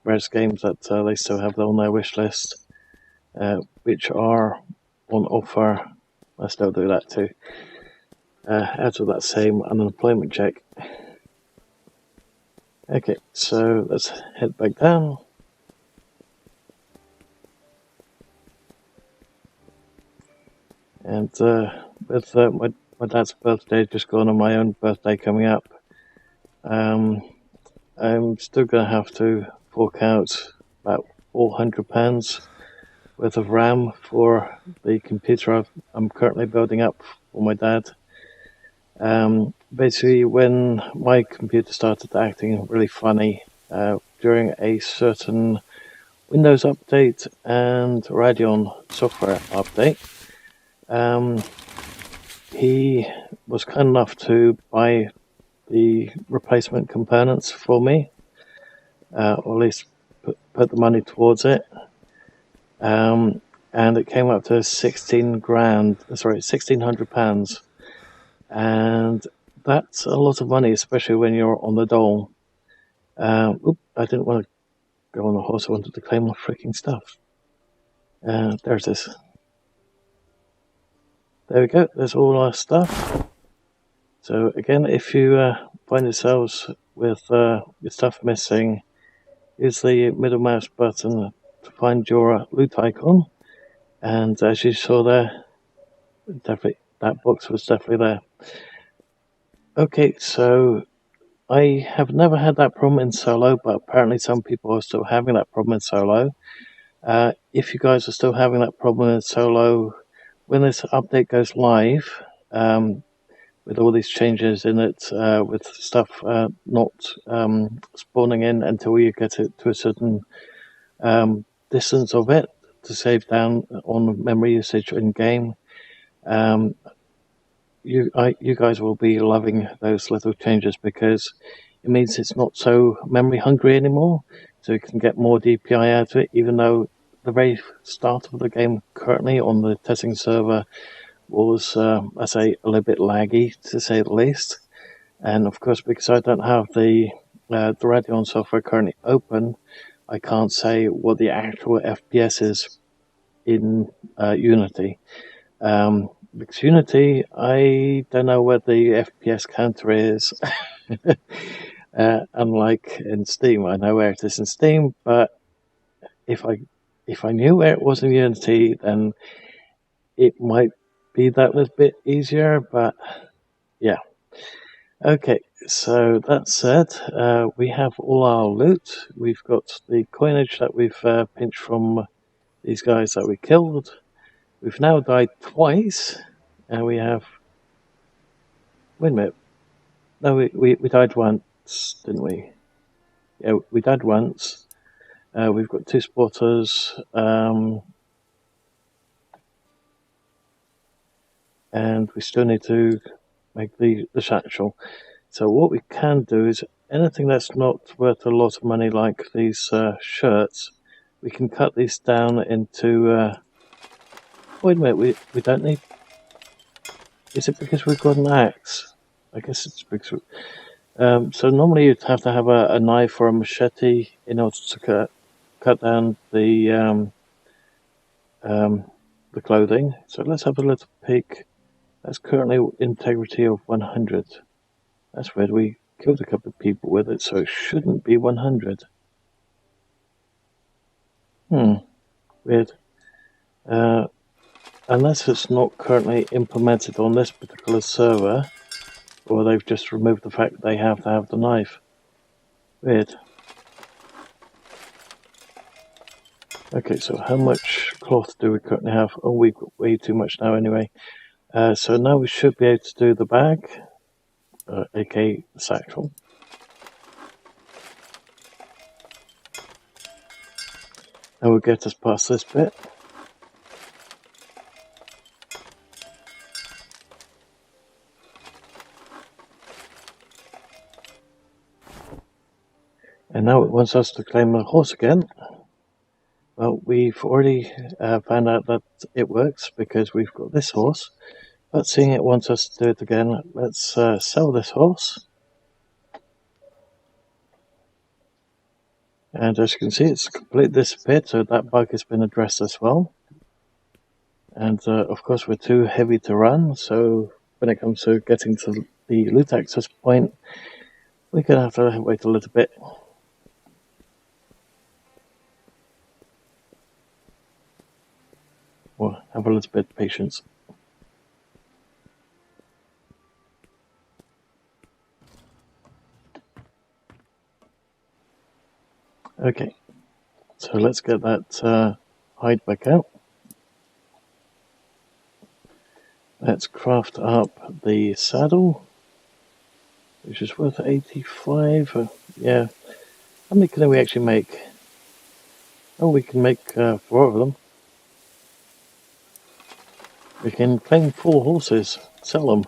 Res games that they still have on their wish list, which are on offer. I still do that too. Out of that same unemployment check. Okay, so let's head back down. And with my dad's birthday just gone and my own birthday coming up, I'm still going to have to fork out about £400 worth of RAM for the computer I'm currently building up for my dad. Basically, when my computer started acting really funny during a certain Windows update and Radeon software update, he was kind enough to buy the replacement components for me, or at least put the money towards it. And it came up to £1,600, and that's a lot of money, especially when you're on the dole. I didn't want to go on the horse. I wanted to claim my freaking stuff. There it is. There we go. There's all our stuff. So again, if you find yourselves with your stuff missing, use the middle mouse button to find your loot icon. And as you saw there, definitely that box was definitely there. Okay, so I have never had that problem in solo, but apparently some people are still having that problem in solo. If you guys are still having that problem in solo, when this update goes live, with all these changes in it, with stuff not spawning in until you get it to a certain distance of it to save down on memory usage in game, you guys will be loving those little changes because it means it's not so memory hungry anymore, so you can get more DPI out of it, even though the very start of the game currently on the testing server was, I say, a little bit laggy, to say the least. And of course, because I don't have the Radeon software currently open, I can't say what the actual FPS is in Unity. Because Unity, I don't know where the FPS counter is. Unlike in Steam, I know where it is in Steam, but if I knew where it was in Unity, then it might be that little bit easier, but yeah. Okay, so that said, we have all our loot. We've got the coinage that we've pinched from these guys that we killed. We've now died twice, and we have... Wait a minute. No, we died once, didn't we? Yeah, we died once. We've got 2 spotters, and we still need to make the satchel. So what we can do is anything that's not worth a lot of money, like these shirts, we can cut these down into... wait a minute, we don't need... Is it because we've got an axe? I guess it's because... so normally you'd have to have a knife or a machete in order to cut down the clothing. So let's have a little peek. That's currently integrity of 100. That's weird. We killed a couple of people with it, so it shouldn't be 100. Weird. Unless it's not currently implemented on this particular server, or they've just removed the fact that they have to have the knife. Weird. Okay, so how much cloth do we currently have? Oh, we've got way too much now anyway. So now we should be able to do the bag, aka the satchel. That will get us past this bit. And now it wants us to claim the horse again. Well, we've already found out that it works because we've got this horse. But seeing it wants us to do it again, let's sell this horse. And as you can see, it's completely disappeared, so that bug has been addressed as well. And of course, we're too heavy to run, so when it comes to getting to the loot access point, we're going to have to wait a little bit. Or have a little bit of patience. Okay, so let's get that hide back out. Let's craft up the saddle, which is worth 85. Yeah. How many can we actually make? Oh, we can make 4 of them. We can claim 4 horses, sell them.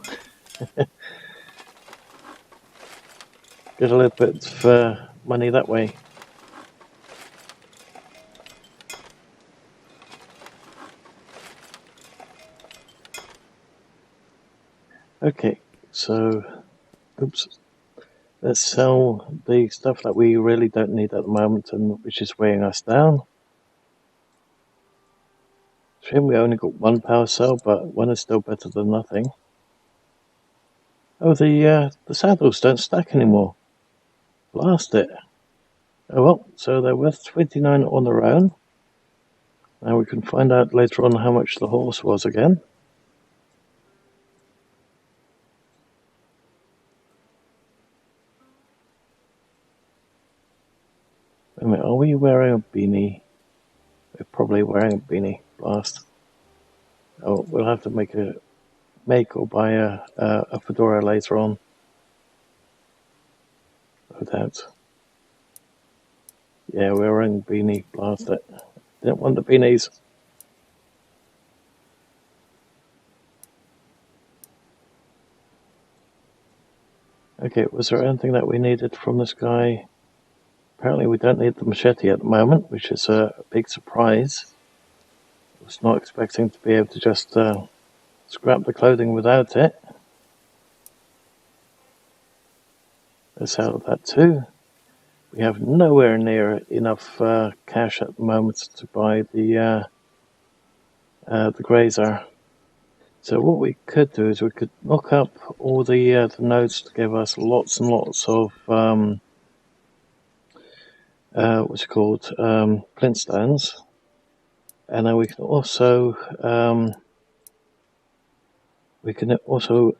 Get a little bit of money that way. Okay, so, oops. Let's sell the stuff that we really don't need at the moment and which is weighing us down. Shame we only got 1 power cell, but 1 is still better than nothing. Oh, the saddles don't stack anymore. Blast it. Oh well, so they're worth 29 on their own. Now we can find out later on how much the horse was again. Wait a minute, are we wearing a beanie? We're probably wearing a beanie. Blast. Oh, we'll have to make or buy a fedora later on. No doubt. Yeah, we're wearing a beanie. Blast it. Didn't want the beanies. Okay, was there anything that we needed from this guy? Apparently we don't need the machete at the moment, which is a big surprise. I was not expecting to be able to just scrap the clothing without it. Let's sell that too. We have nowhere near enough cash at the moment to buy the grazer. So what we could do is we could knock up all the nodes to give us lots and lots of what's it called, flintstones, and then we can also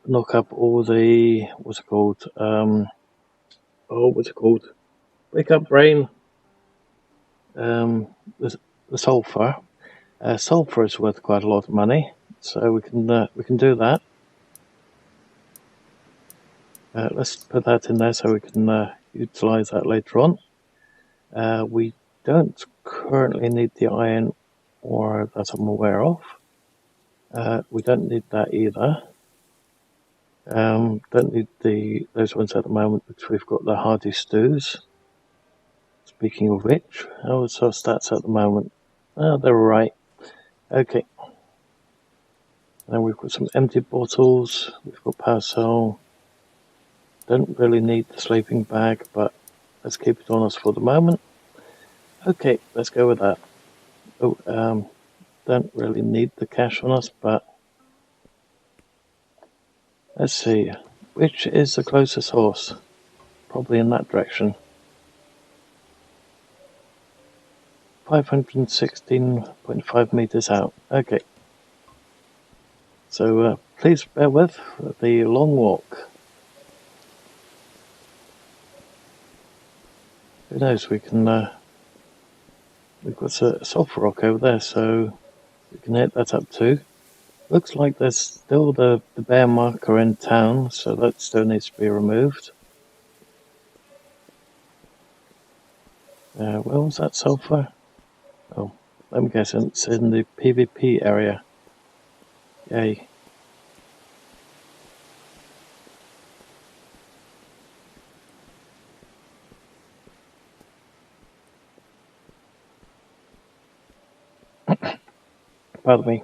knock up all the what's it called? Wake up, brain. The sulfur. Sulfur is worth quite a lot of money, so we can do that. Let's put that in there so we can utilize that later on. We don't currently need the iron ore that I'm aware of. We don't need that either. Don't need those ones at the moment because we've got the hardy stews. Speaking of which, how's our stats at the moment? Oh, they're alright. Okay. Then we've got some empty bottles. We've got power cell. Don't really need the sleeping bag, but let's keep it on us for the moment. Okay, let's go with that. Oh, don't really need the cash on us, but let's see. Which is the closest horse? Probably in that direction. 516.5 meters out. Okay. So please bear with the long walk. Who knows? We can. We've got a sulfur rock over there, so we can hit that up too. Looks like there's still the bear marker in town, so that still needs to be removed. Where was that sulfur? Oh, let me guess, it's in the PvP area. Yay. Pardon me.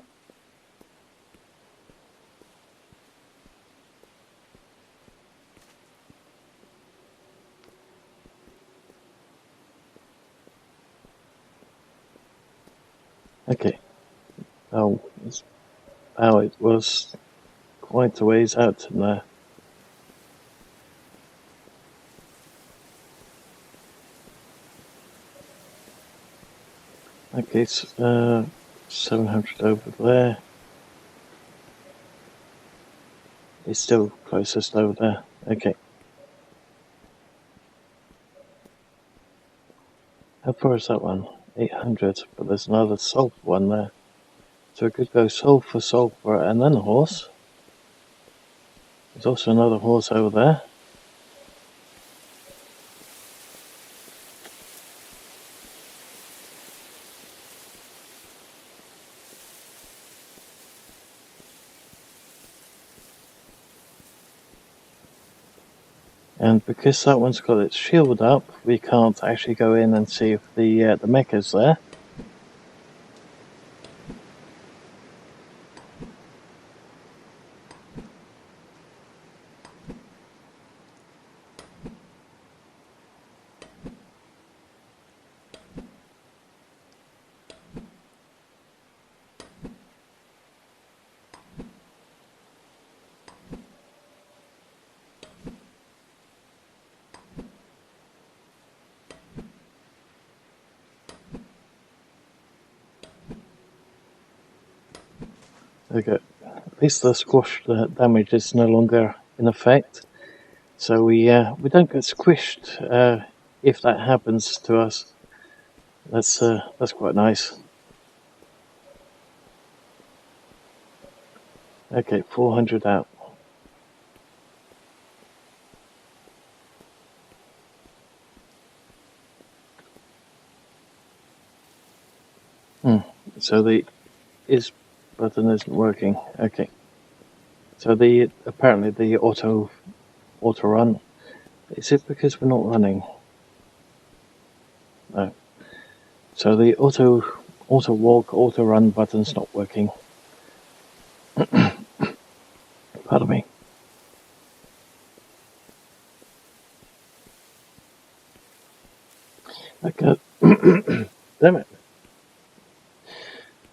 Okay. Oh, it was quite a ways out in there. Okay, so, 700 over there. It's still closest over there. Okay. How far is that one? 800, but there's another sulfur one there. So we could go sulfur, and then a horse. There's also another horse over there. And because that one's got its shield up, we can't actually go in and see if the mech is there. Okay, at least the squash damage is no longer in effect, so we don't get squished if that happens to us. That's quite nice. Okay, 400 out. So the is button isn't working. Okay. So apparently the auto run. Is it because we're not running? No. So the auto walk, auto run button's not working. Pardon me. Okay. Damn it.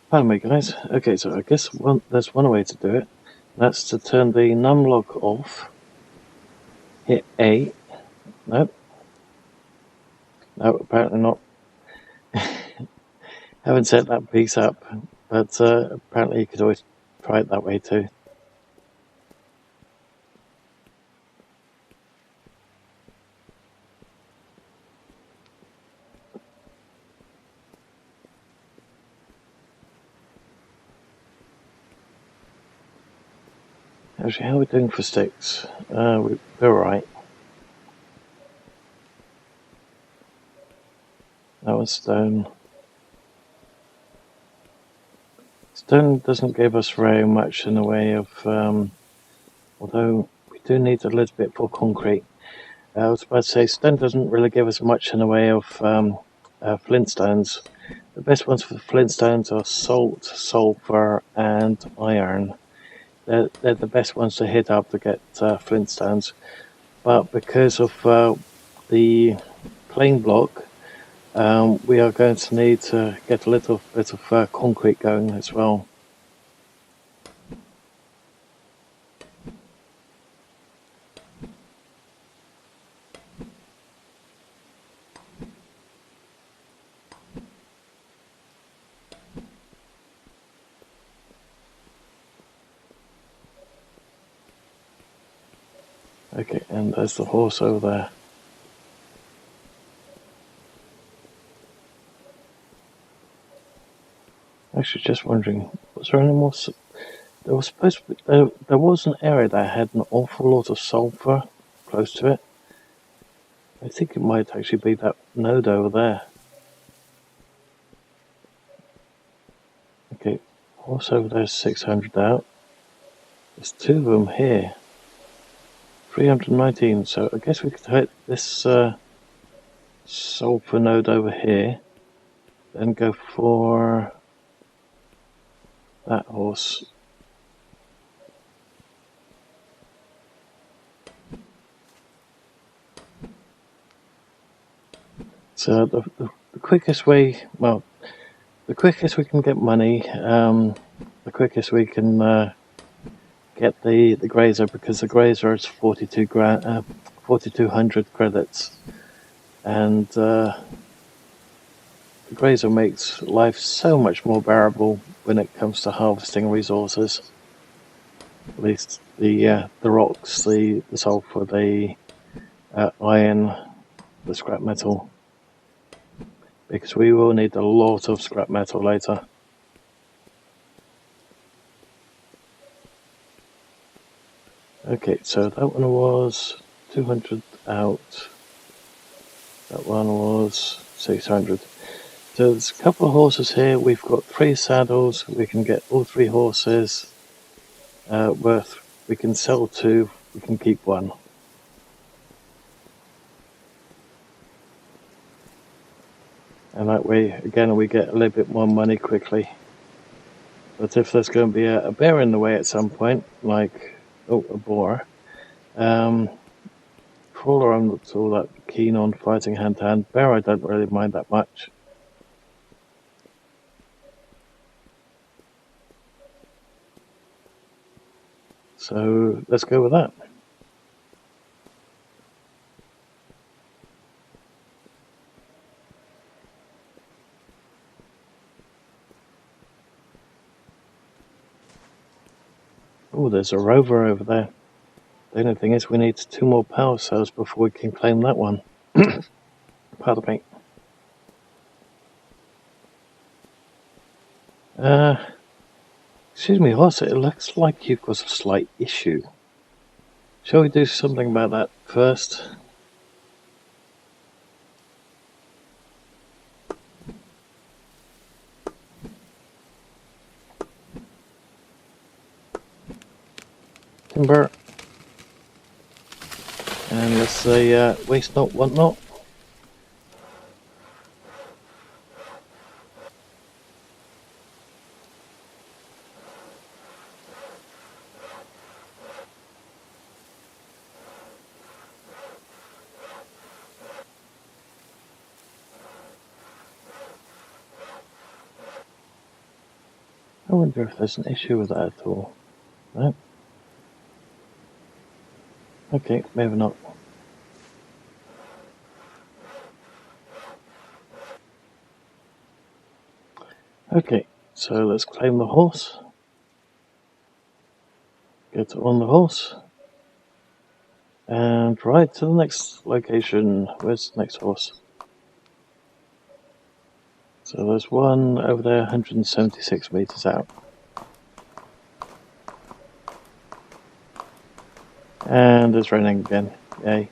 Pardon me, guys. Okay, so I guess there's one way to do it. That's to turn the num lock off. Hit A. Nope. No, apparently not. Haven't set that piece up, but apparently you could always try it that way too. Actually, how are we doing for sticks? We're alright. That was stone. Stone doesn't give us very much in the way of, although we do need a little bit for concrete. I was about to say stone doesn't really give us much in the way of flintstones. The best ones for flintstones are salt, sulfur, and iron. They're the best ones to hit up to get flintstones. But because of the plain block, we are going to need to get a little bit of concrete going as well. Okay, and there's the horse over there. Actually, just wondering, was there any more? There was supposed to be, there was an area that had an awful lot of sulfur close to it. I think it might actually be that node over there. Okay, horse over there is 600 out. There's two of them here. 319, so I guess we could hit this sulfur node over here, then go for that horse. So the quickest way, well, the quickest we can get money, the quickest we can get the grazer, because the grazer is 4,200 credits, and the grazer makes life so much more bearable when it comes to harvesting resources. At least the rocks, the sulfur, the iron, the scrap metal, because we will need a lot of scrap metal later. Okay, so that one was 200 out. That one was 600. So there's a couple of horses here. We've got 3 saddles. We can get all 3 horses worth. We can sell 2. We can keep 1. And that way, again, we get a little bit more money quickly. But if there's going to be a bear in the way at some point, like, a boar, crawler I'm not all that keen on fighting hand to hand. Bear I don't really mind that much. So let's go with that. Oh, there's a rover over there. The only thing is we need 2 more power cells before we can claim that one. Pardon me. Excuse me, horse, it looks like you've got a slight issue. Shall we do something about that first? Timber. And let's say waste not, want not. I wonder if there's an issue with that at all. No? Okay, maybe not. Okay, so let's claim the horse. Get on the horse. And ride to the next location. Where's the next horse? So there's one over there, 176 meters out. And it's raining again. Yay.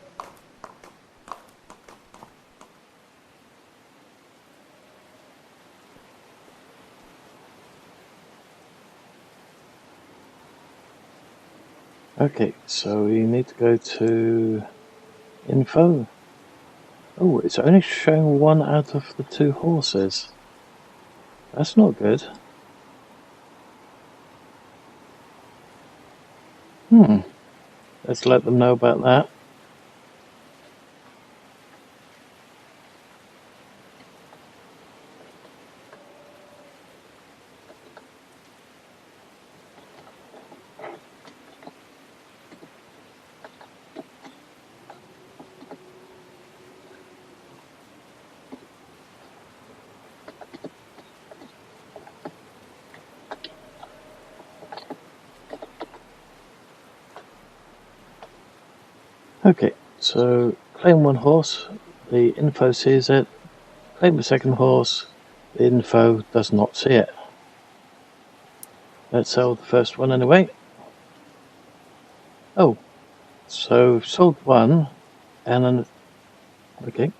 Okay, so we need to go to info. Oh, it's only showing 1 out of the 2 horses. That's not good. Let's let them know about that. Okay, so claim 1 horse, the info sees it. Claim the 2nd horse, the info does not see it. Let's sell the first one anyway. Oh, so sold 1, and then, okay.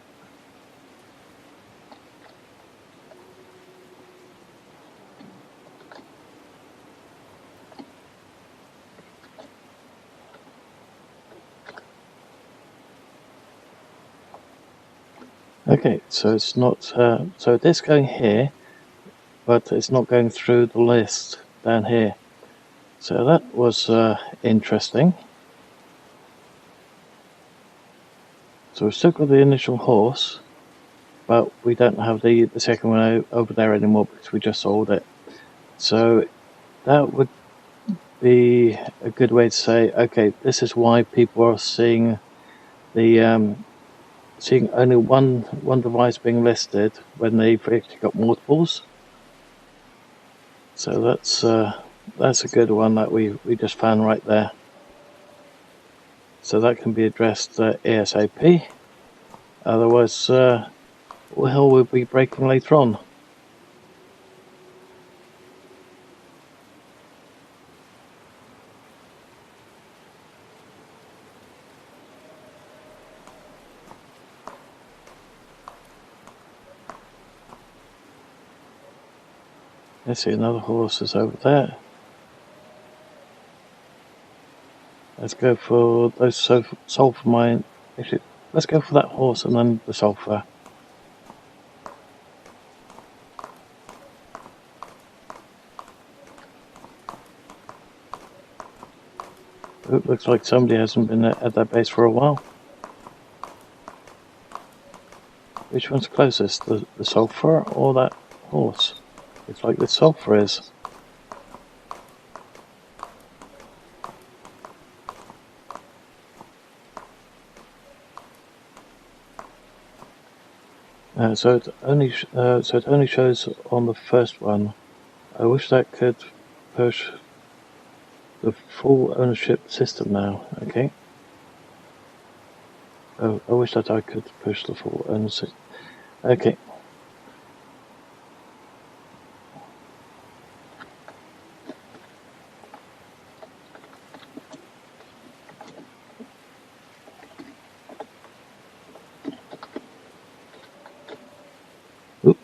Okay, so it's not, so it is going here, but it's not going through the list down here. So that was interesting. So we've still got the initial horse, but we don't have the second one over there anymore because we just sold it. So that would be a good way to say, okay, this is why people are seeing the seeing only one device being listed when they've actually got multiples. So that's a good one that we just found right there. So that can be addressed ASAP. Otherwise, hell will be breaking later on. Let's see, another horse is over there. Let's go for those sulfur mine. Actually, let's go for that horse and then the sulfur. It looks like somebody hasn't been at that base for a while. Which one's closest, the sulfur or that horse? Looks like the sulfur is. So it only shows on the first one. I wish that could push the full ownership system now. Okay. Oh, I wish that I could push the full ownership. Okay. Oop.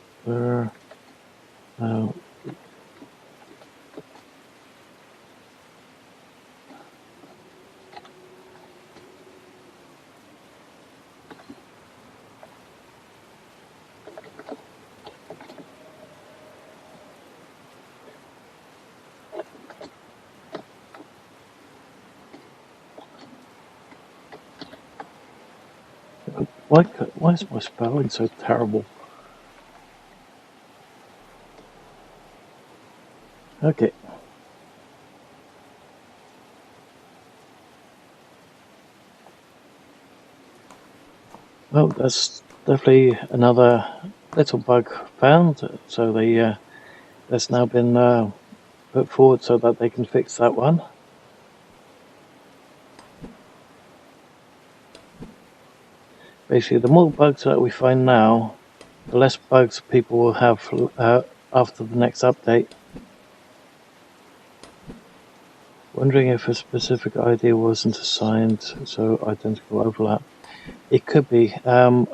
Why is my spelling so terrible? Okay. Well, that's definitely another little bug found. So that's now been put forward so that they can fix that one. Basically, the more bugs that we find now, the less bugs people will have after the next update. Wondering if a specific ID wasn't assigned, so identical overlap. It could be. I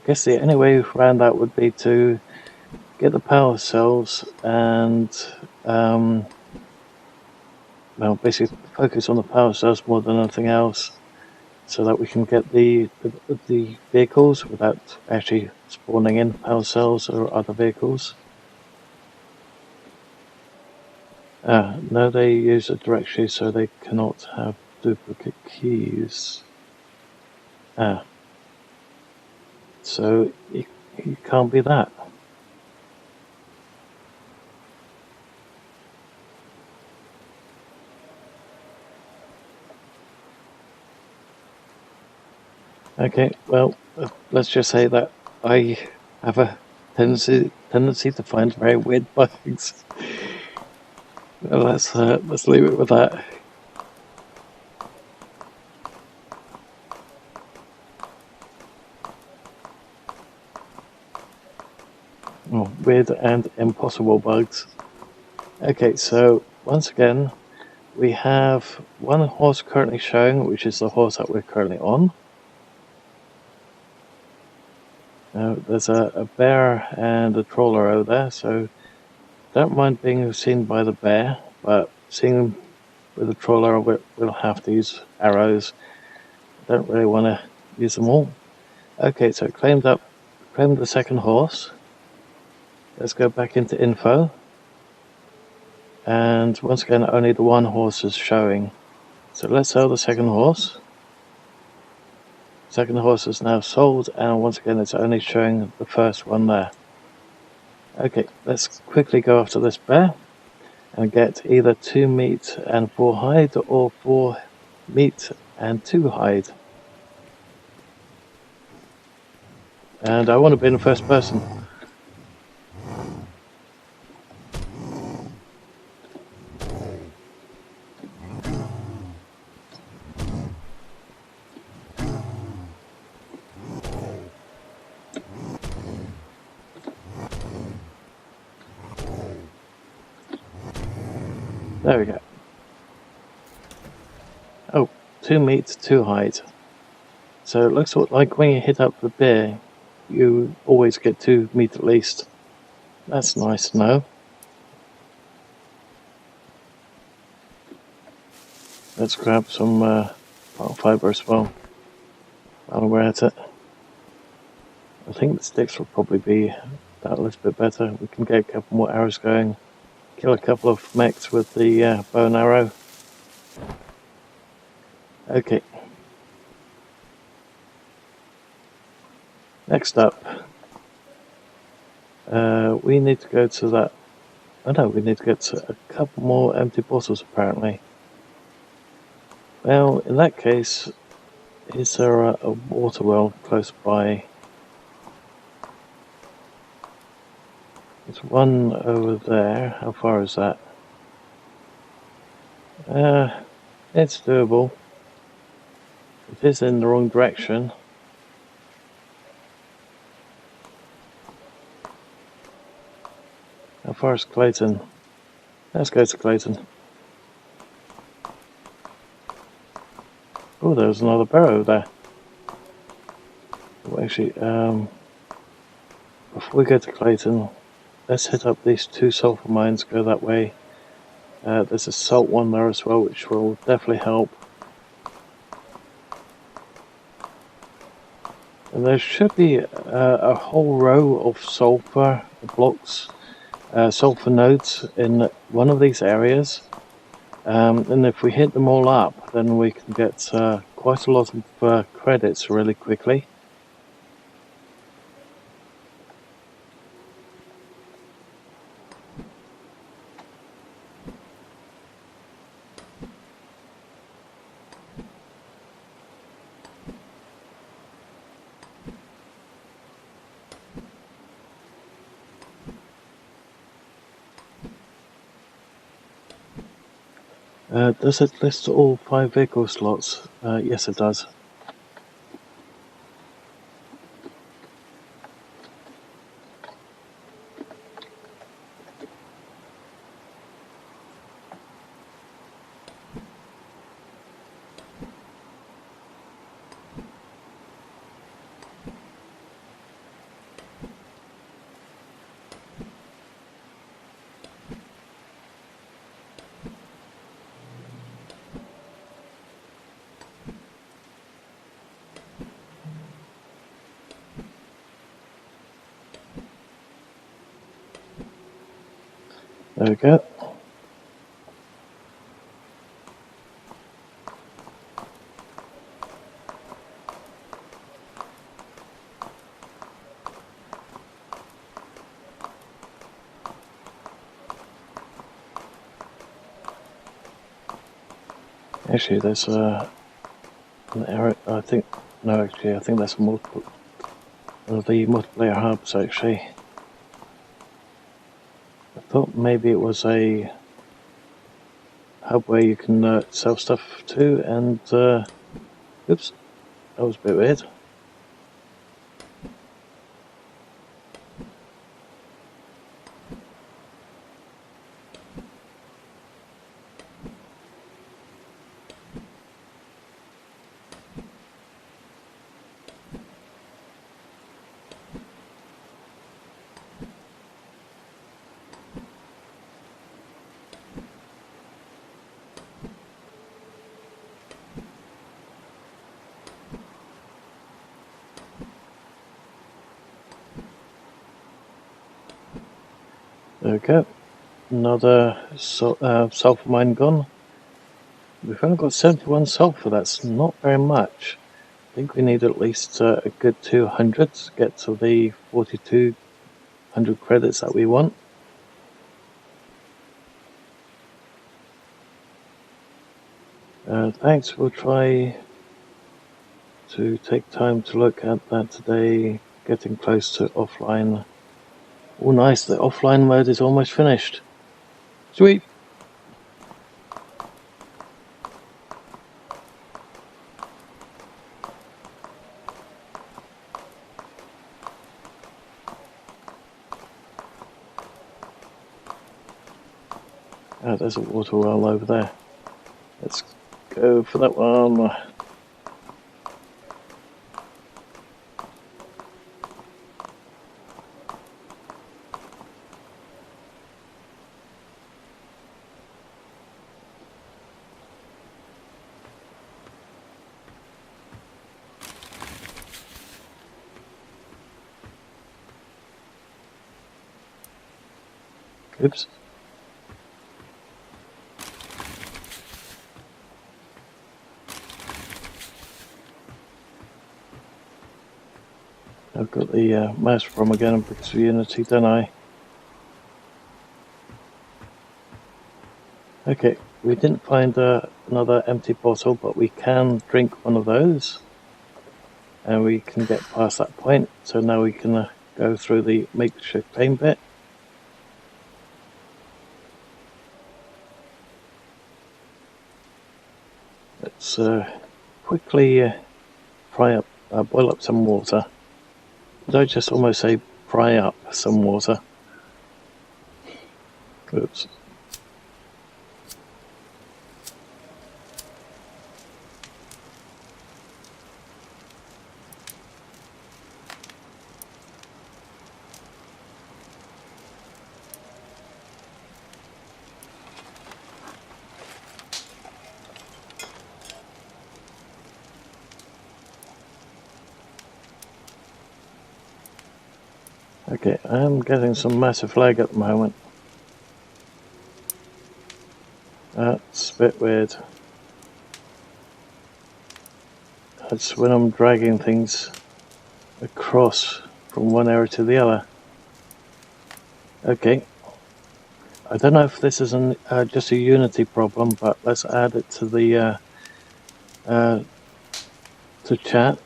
guess the only way around that would be to get the power cells and well, basically focus on the power cells more than anything else, so that we can get the vehicles without actually spawning in power cells or other vehicles. No, they use a directory, so they cannot have duplicate keys. So it can't be that. Okay, well, let's just say that I have a tendency to find very weird bugs. Well, let's leave it with that. Oh, weird and impossible bugs. Okay, so once again, we have one horse currently showing, which is the horse that we're currently on. There's a bear and a trawler over there, so don't mind being seen by the bear, but seeing them with the trawler, we'll have to use arrows. Don't really want to use them all. Okay, so claimed the second horse. Let's go back into info. and once again only the one horse is showing. So let's sell the second horse. Second horse is now sold, and once again it's only showing the first one there. Okay, let's quickly go after this bear and get either 2 meat and 4 hide, or 4 meat and 2 hide. And I want to be in the first person. There we go. Oh, 2 meat, 2 hide. So it looks like when you hit up the bear, you always get 2 meat at least. That's nice to know. Let's grab some plant fiber as well while we're at it. I think the sticks will probably be that little bit better. We can get a couple more arrows going, kill a couple of mechs with the bow and arrow. Okay. Next up, we need to go to that. Oh no, we need to get to a couple more empty bottles apparently. Well, in that case, is there a water well close by? There's one over there. How far is that? It's doable. It is in the wrong direction. How far is Clayton? Let's go to Clayton. Oh, there's another barrow there. Well, actually, before we go to Clayton, let's hit up these 2 sulfur mines, go that way. There's a salt one there as well, which will definitely help. And there should be a whole row of sulfur blocks, sulfur nodes in one of these areas. And if we hit them all up, then we can get quite a lot of credits really quickly. Does it list all 5 vehicle slots? Yes, it does. There we go. Actually, there's an error. I think that's multiple. One of the multiplayer hubs, actually. I thought maybe it was a hub where you can sell stuff to, and oops, that was a bit weird. There we go. another sulfur mine gone. We've only got 71 sulfur. That's not very much. I think we need at least a good 200 to get to the 4,200 credits that we want. Thanks. We'll try to take time to look at that today. Getting close to offline. Oh, nice. The offline mode is almost finished. Sweet. There's a water well over there. Let's go for that one. Oops. I've got the mouse from again because of Unity, don't I? Okay, we didn't find another empty bottle, but we can drink one of those. And we can get past that point. So now we can go through the makeshift paint bit. Let's quickly boil up some water. Did I just almost say fry up some water? Oops. Okay, I'm getting some massive lag at the moment. That's a bit weird. That's when I'm dragging things across from one area to the other. Okay. I don't know if this is just a Unity problem, but let's add it to the to chat.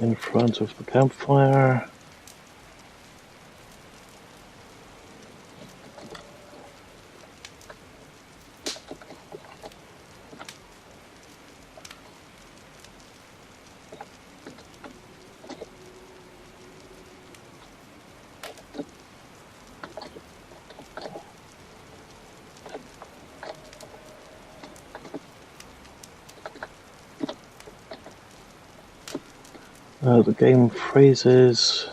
In front of the campfire. The game freezes.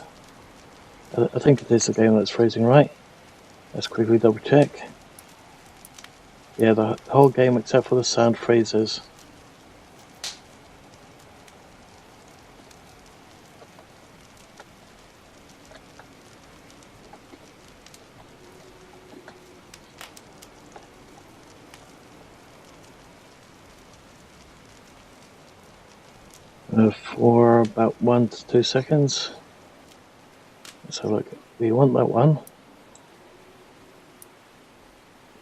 I think it is the game that's freezing, right? Let's quickly double check. Yeah, the whole game except for the sound freezes. For about 1 to 2 seconds. So look, we want that one.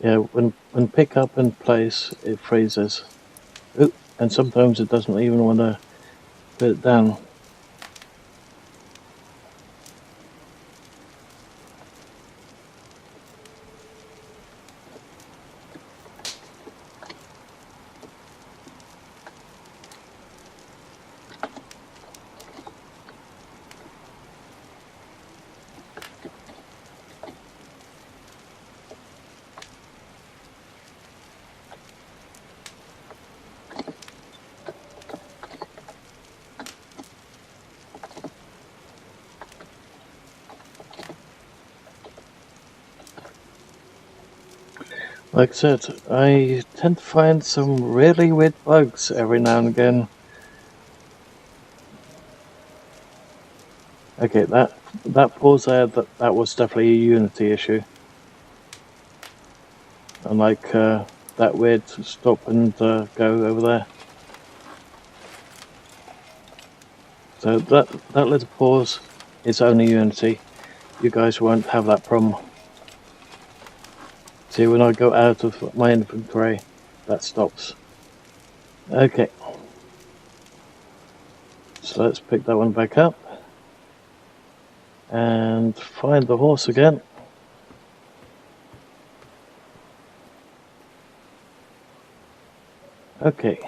Yeah, when pick up and place, it freezes. Ooh, and sometimes it doesn't even want to put it down. Like I said, I tend to find some really weird bugs every now and again. Okay, that pause there, that was definitely a Unity issue. Unlike that weird stop and go over there. So that little pause is only Unity. You guys won't have that problem. See, when I go out of my inventory, that stops. Okay. So let's pick that one back up. And find the horse again. Okay.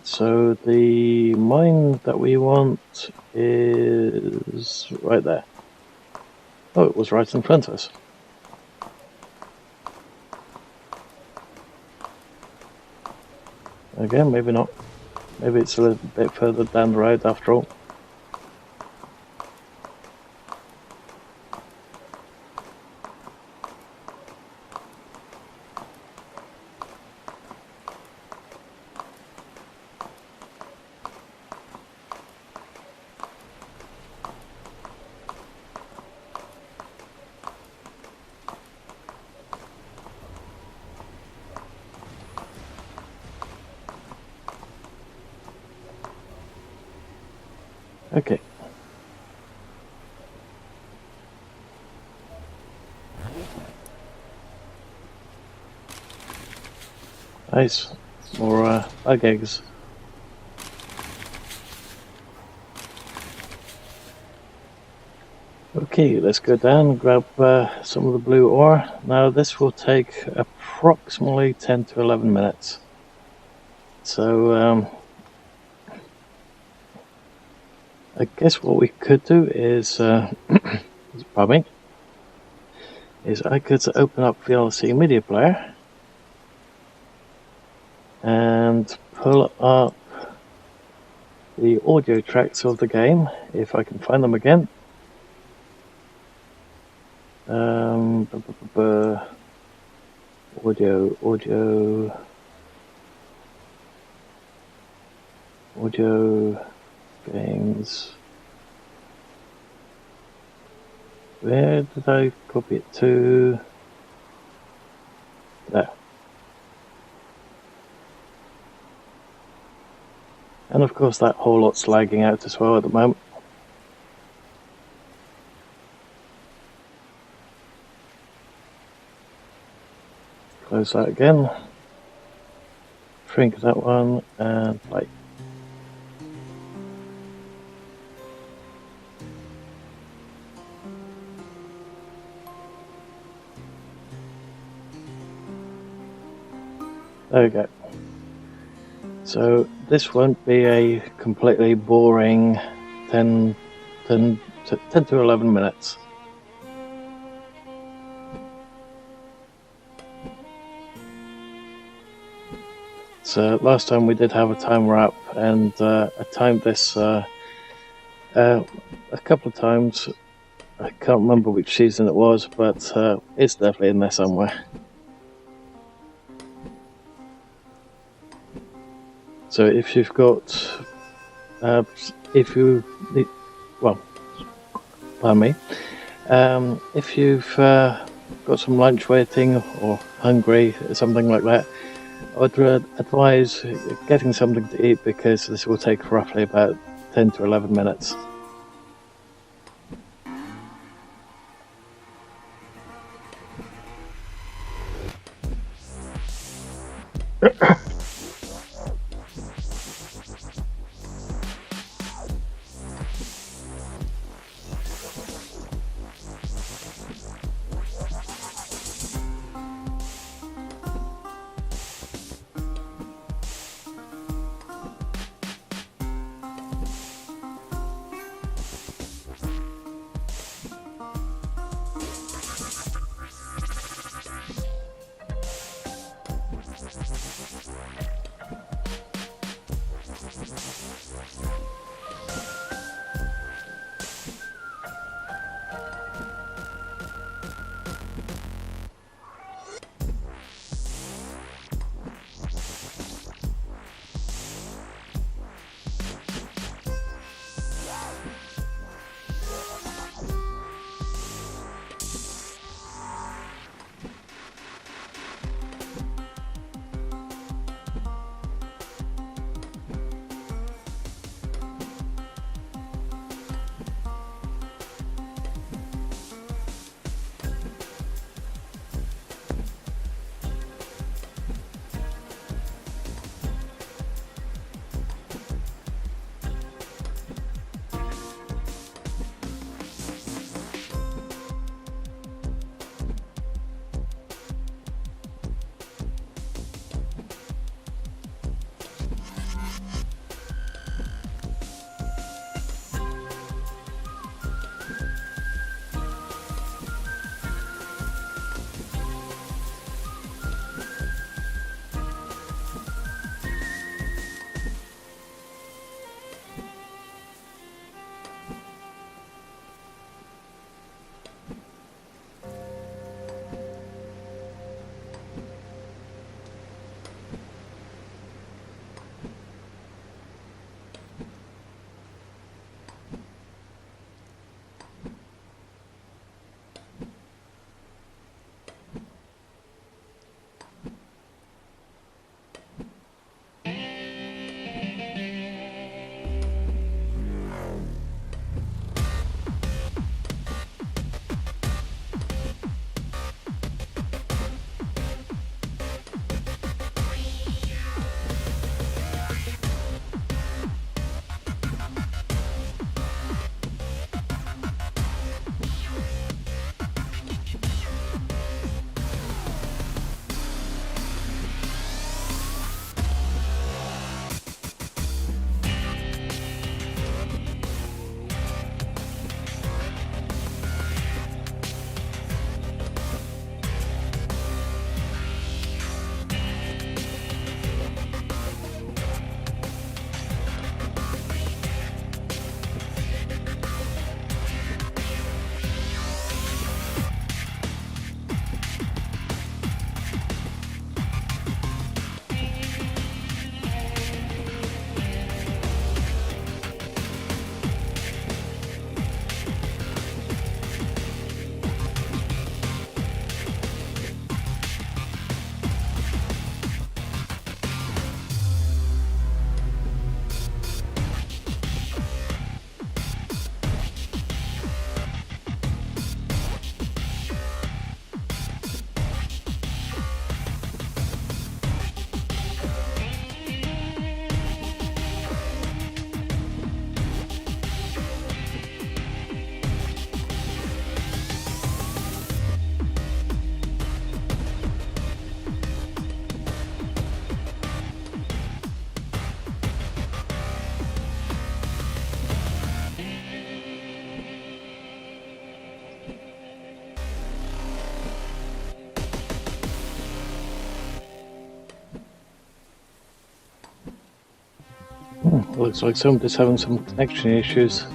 So the mine that we want is right there. Oh, it was right in front of us. Again, maybe not. Maybe it's a little bit further down the road after all. Okay. Nice. More bug eggs. Okay, let's go down and grab some of the blue ore. Now this will take approximately 10 to 11 minutes. So I guess what we could do is, pardon me, is I could open up the VLC media player and pull up the audio tracks of the game, if I can find them again. Audio games. Where did I copy it to? There. And of course that whole lot's lagging out as well at the moment. Close that again. Shrink that one and play. There we go. So this won't be a completely boring 10 to 11 minutes. So last time we did have a timer up, and I timed this a couple of times. I can't remember which season it was, but it's definitely in there somewhere. So if you've got, if you've got some lunch waiting or hungry or something like that, I would advise getting something to eat, because this will take roughly about 10 to 11 minutes. Looks like somebody's having some connection issues.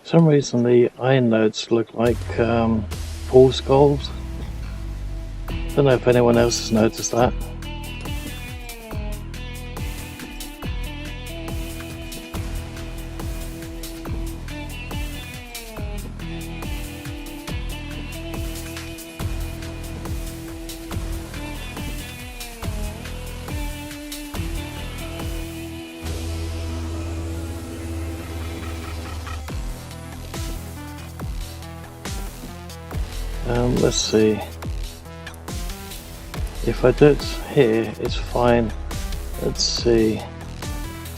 For some reason the iron nodes look like fool's gold. Don't know if anyone else has noticed that. Let's see. If I do it here, it's fine. Let's see.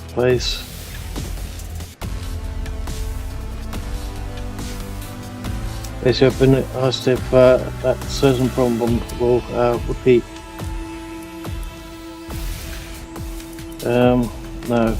Place. Basically, I've been asked if that certain problem will repeat. No.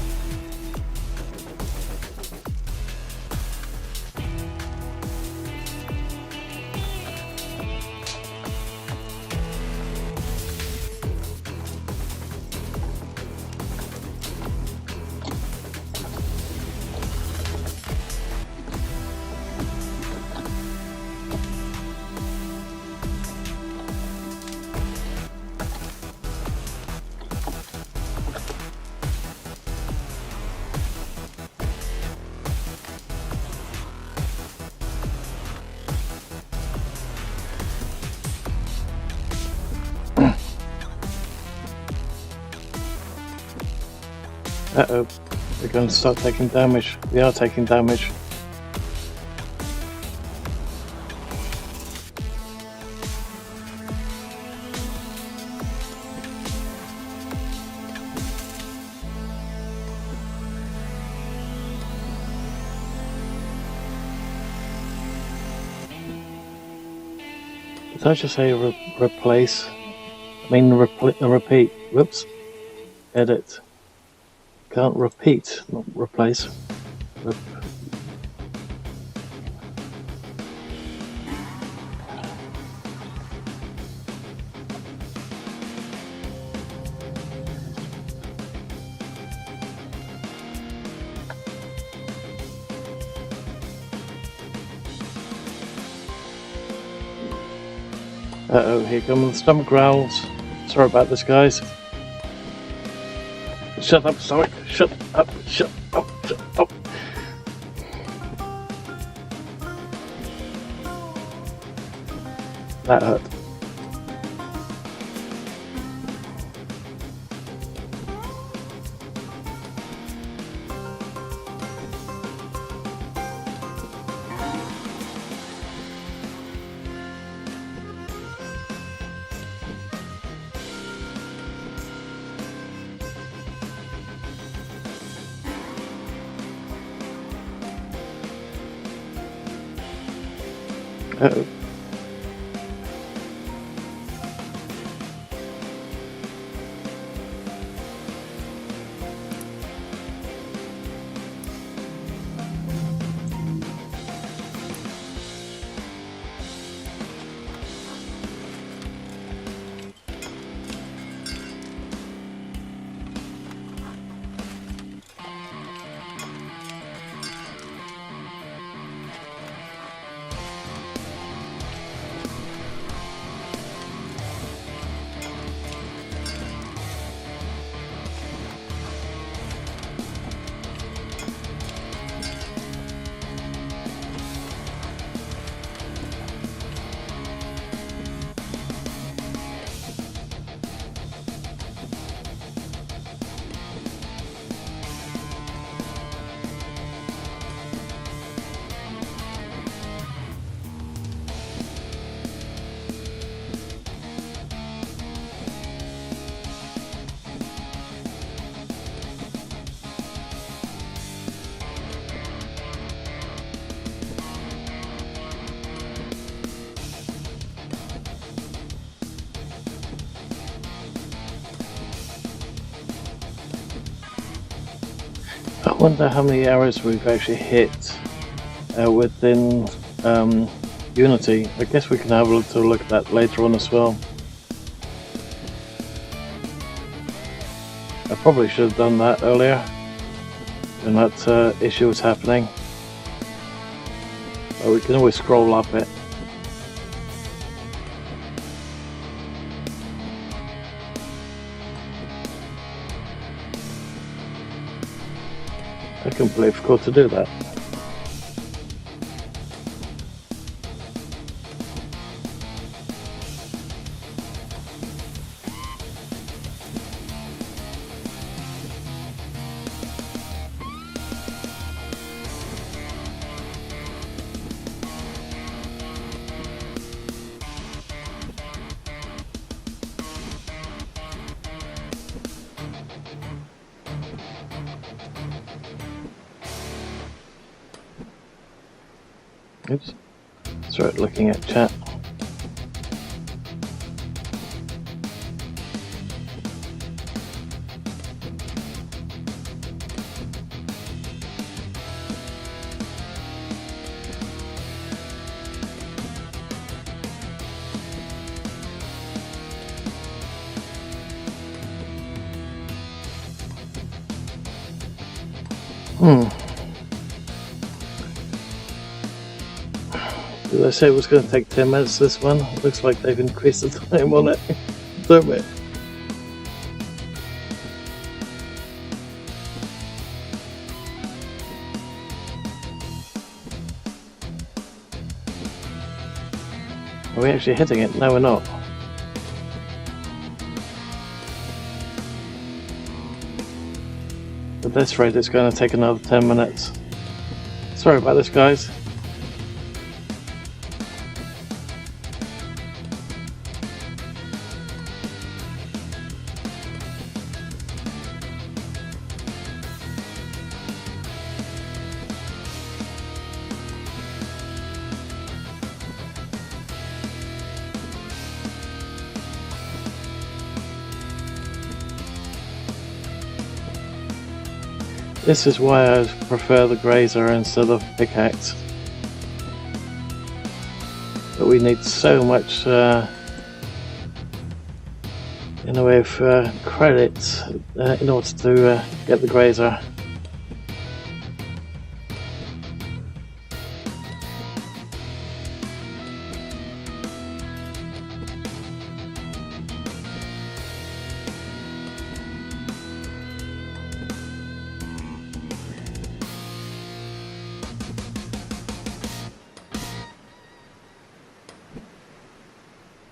Uh-oh, we're going to start taking damage. We are taking damage. Did I just say replace? I mean repeat. Whoops. Edit. Can't repeat, not replace. Uh-oh, here come the stomach growls. Sorry about this, guys. Shut up, stomach. Shut up, shut up, shut up. That hurt. Uh-oh. I wonder how many arrows we've actually hit within Unity. I guess we can have a look at that later on as well. I probably should have done that earlier when that issue was happening. But we can always scroll up it. I completely forgot to do that. Oops. Start looking at chat. Did I say it was going to take 10 minutes this one? Looks like they've increased the time on it. Don't it? Are we actually hitting it? No, we're not. At this rate, it's going to take another 10 minutes. Sorry about this, guys. This is why I prefer the grazer instead of pickaxe. But we need so much in the way of credits in order to get the grazer.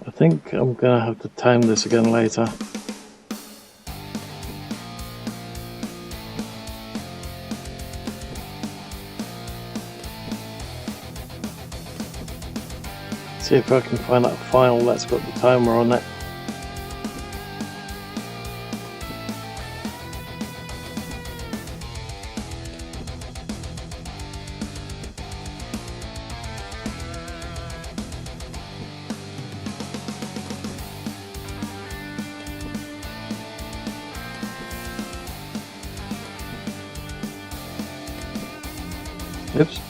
I think I'm going to have to time this again later. See if I can find that file that's got the timer on it. Oops.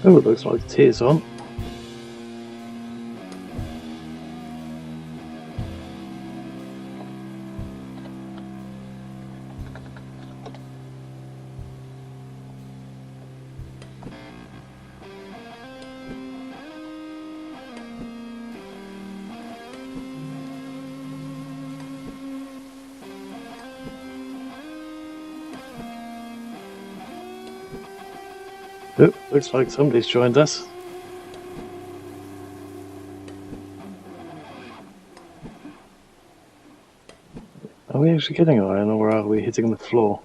Oh, it looks like tears on. Oh, looks like somebody's joined us. Are we actually getting iron, or are we hitting the floor?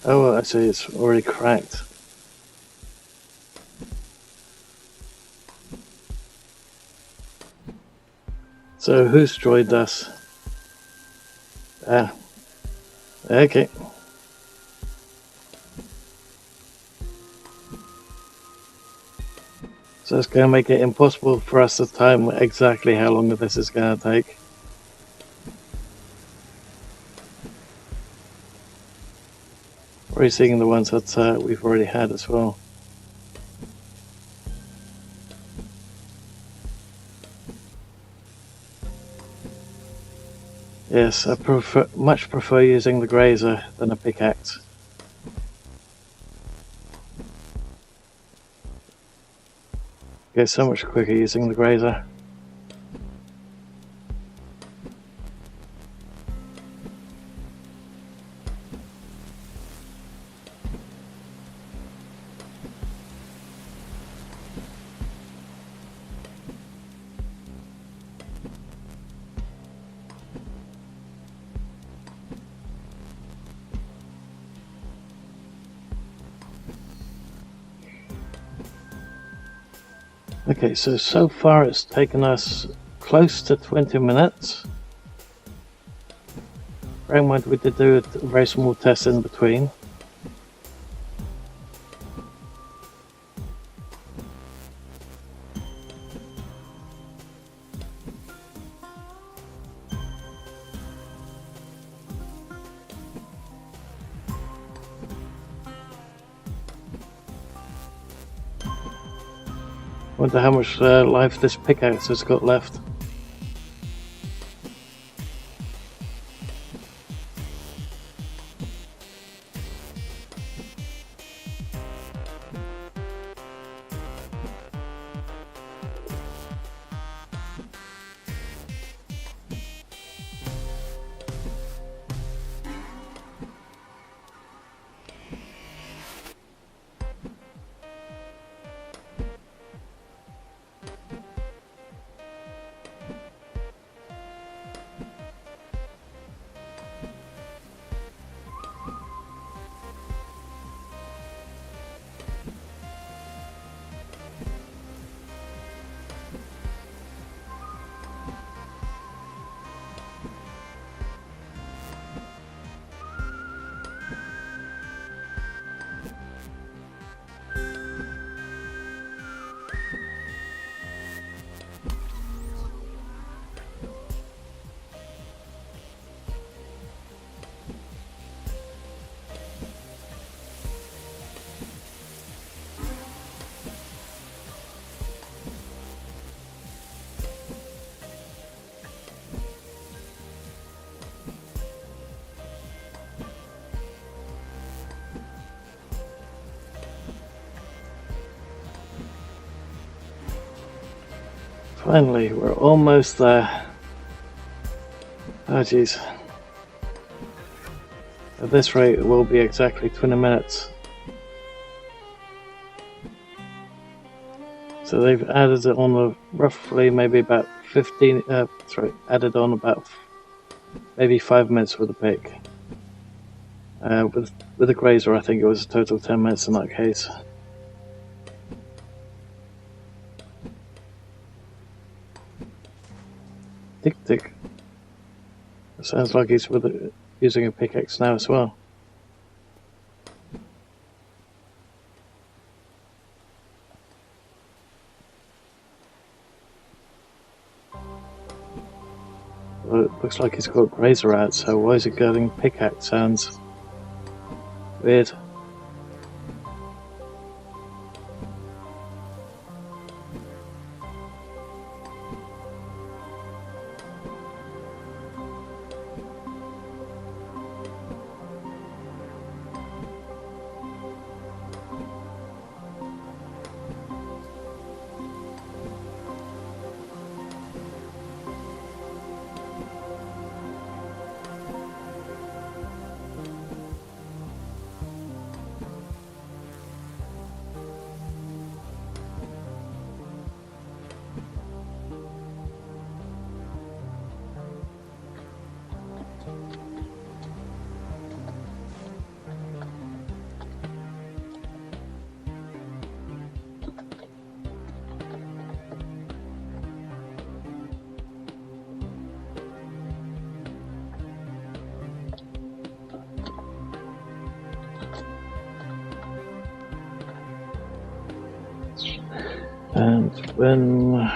Oh, I see, it's already cracked. So, who's joined us? Ah, okay. So it's going to make it impossible for us to time exactly how long this is going to take. We're seeing the ones that we've already had as well. Yes, I much prefer using the grazer than a pickaxe. It's so much quicker using the grazer. Okay, so far it's taken us close to 20 minutes. Bear in mind we did do a very small test in between. Wonder how much life this pickaxe has got left. Finally, we're almost there. Oh jeez. At this rate, it will be exactly 20 minutes. So they've added it on roughly maybe about 15, added on about maybe 5 minutes with the pick. With the grazer, I think it was a total 10 minutes in that case. Tick tick. It sounds like he's using a pickaxe now as well. Well, it looks like he's got grazer out, so why is he getting pickaxe sounds? Weird. And when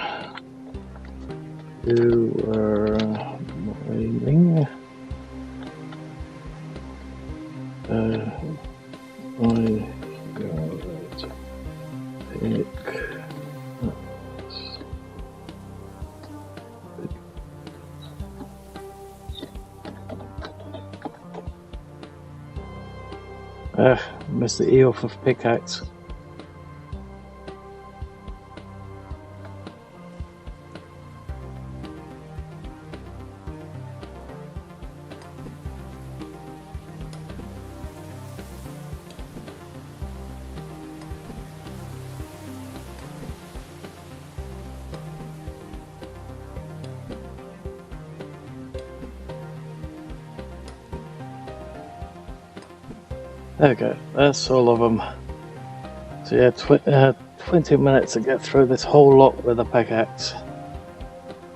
you were mining, missed the E off of pickaxe. There we go, that's all of them. So yeah, 20 minutes to get through this whole lot with a pickaxe.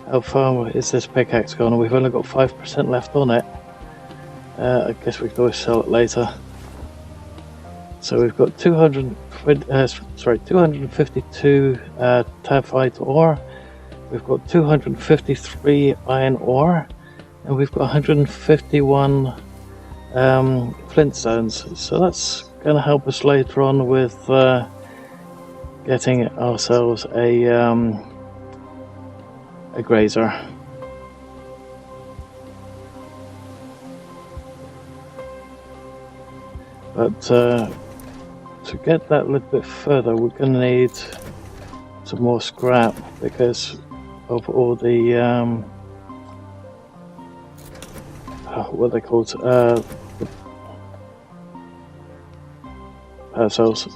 How far is this pickaxe gone? We've only got 5% left on it. I guess we could always sell it later. So we've got 252 taphite ore. We've got 253 iron ore, and we've got 151 flintstones. So that's going to help us later on with getting ourselves a grazer. But to get that a little bit further, we're going to need some more scrap because of all the what are they called? The power cells.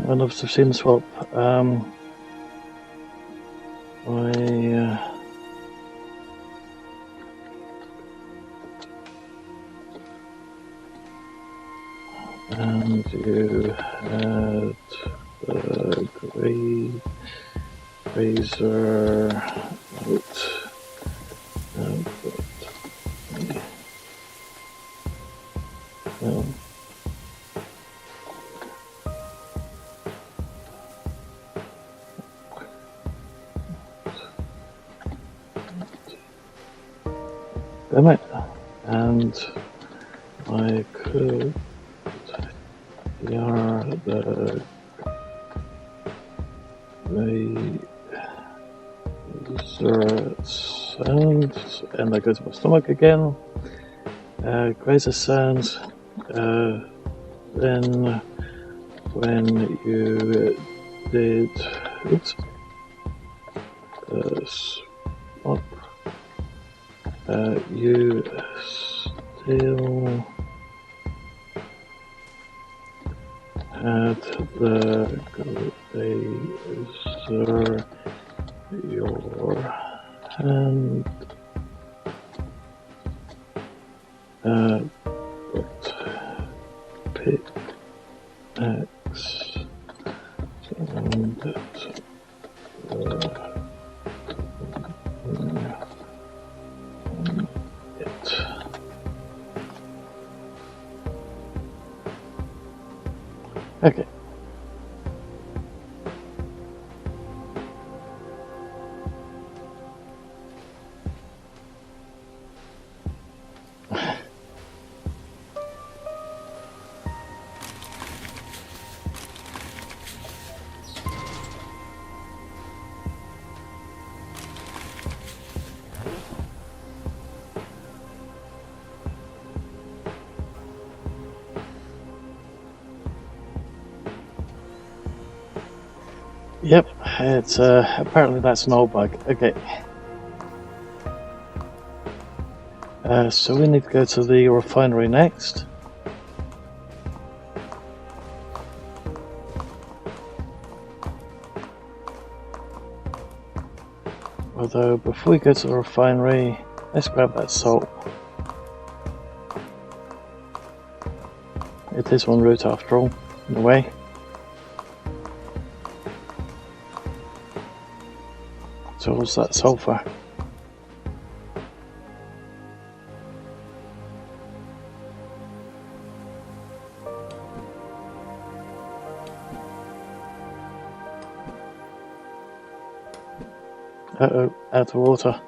And I've seen the swap. And you had the razor out. Damn it. And I could the sounds, and I go to my stomach again. Grazer sounds. Then when you did swap, you still had the grazer your hand, but pickaxe and it. Okay. Yep, it's apparently that's an old bug. Okay. So we need to go to the refinery next. Although before we go to the refinery, let's grab that salt. It is en route after all, in a way. So what's that sulfur? Uh-oh, out of water.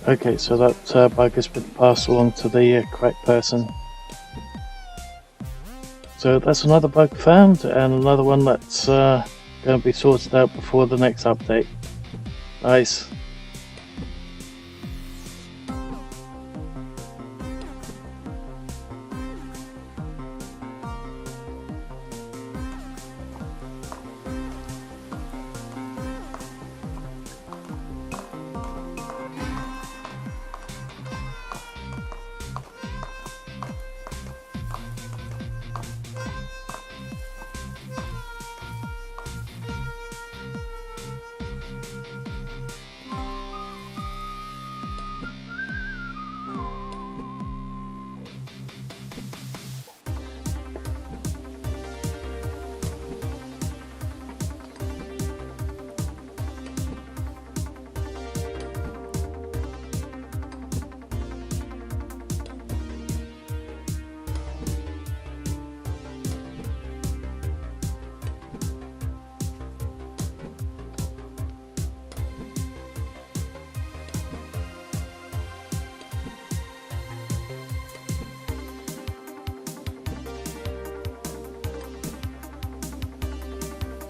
Okay, so that bug has been passed along to the correct person. So that's another bug found, and another one that's going to be sorted out before the next update. Nice.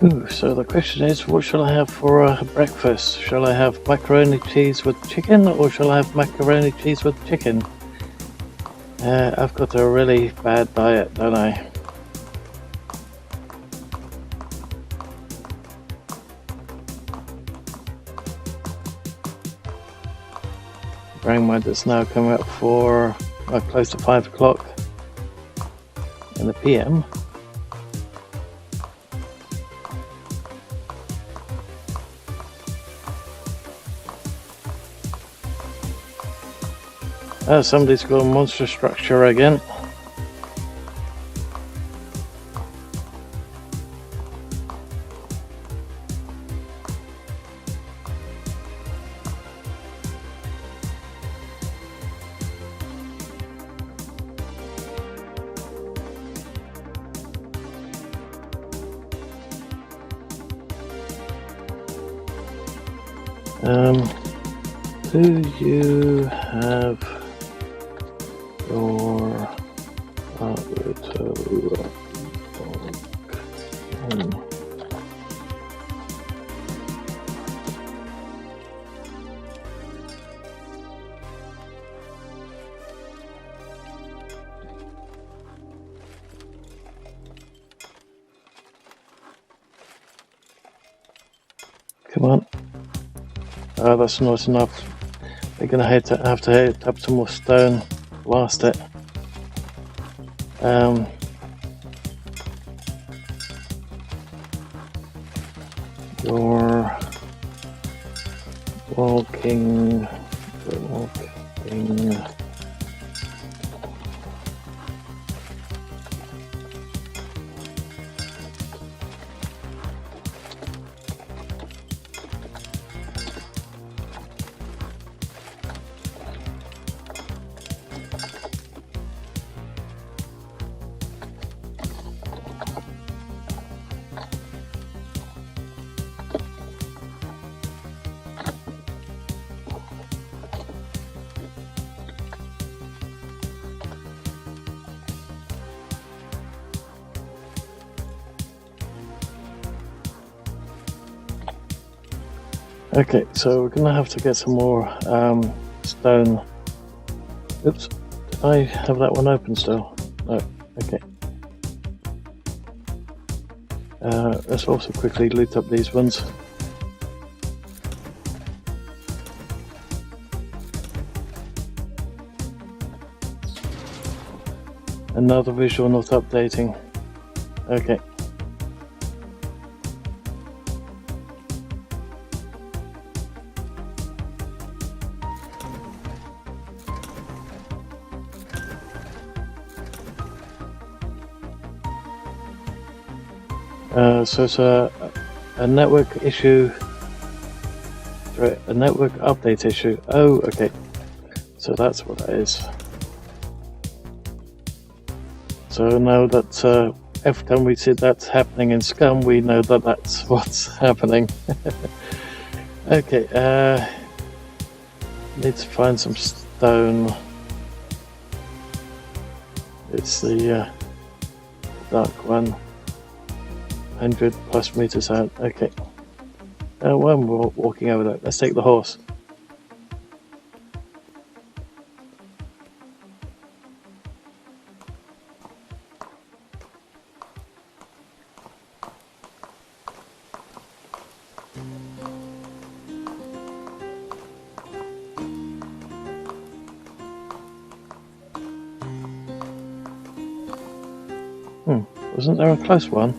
Ooh, so the question is, what shall I have for breakfast? Shall I have macaroni cheese with chicken, or shall I have macaroni cheese with chicken? I've got a really bad diet, don't I? Bearing in mind it's now coming up for close to 5 o'clock in the PM. Somebody's got a monster structure again. Do you have your Naruto? Come on. Oh, that's not enough. We're gonna have to hit up some more stone. Blast it. You're walking. Okay, so we're gonna have to get some more stone. Oops, did I have that one open still? No, okay. Let's also quickly loot up these ones. Another visual not updating. Okay. So it's a network issue, right, a network update issue. Oh, okay. So that's what that is. So now that every time we see that's happening in Scum, we know that that's what's happening. Okay, need to find some stone. It's the dark one. 100 plus meters out. Okay. When we're walking over there, let's take the horse. Wasn't there a close one?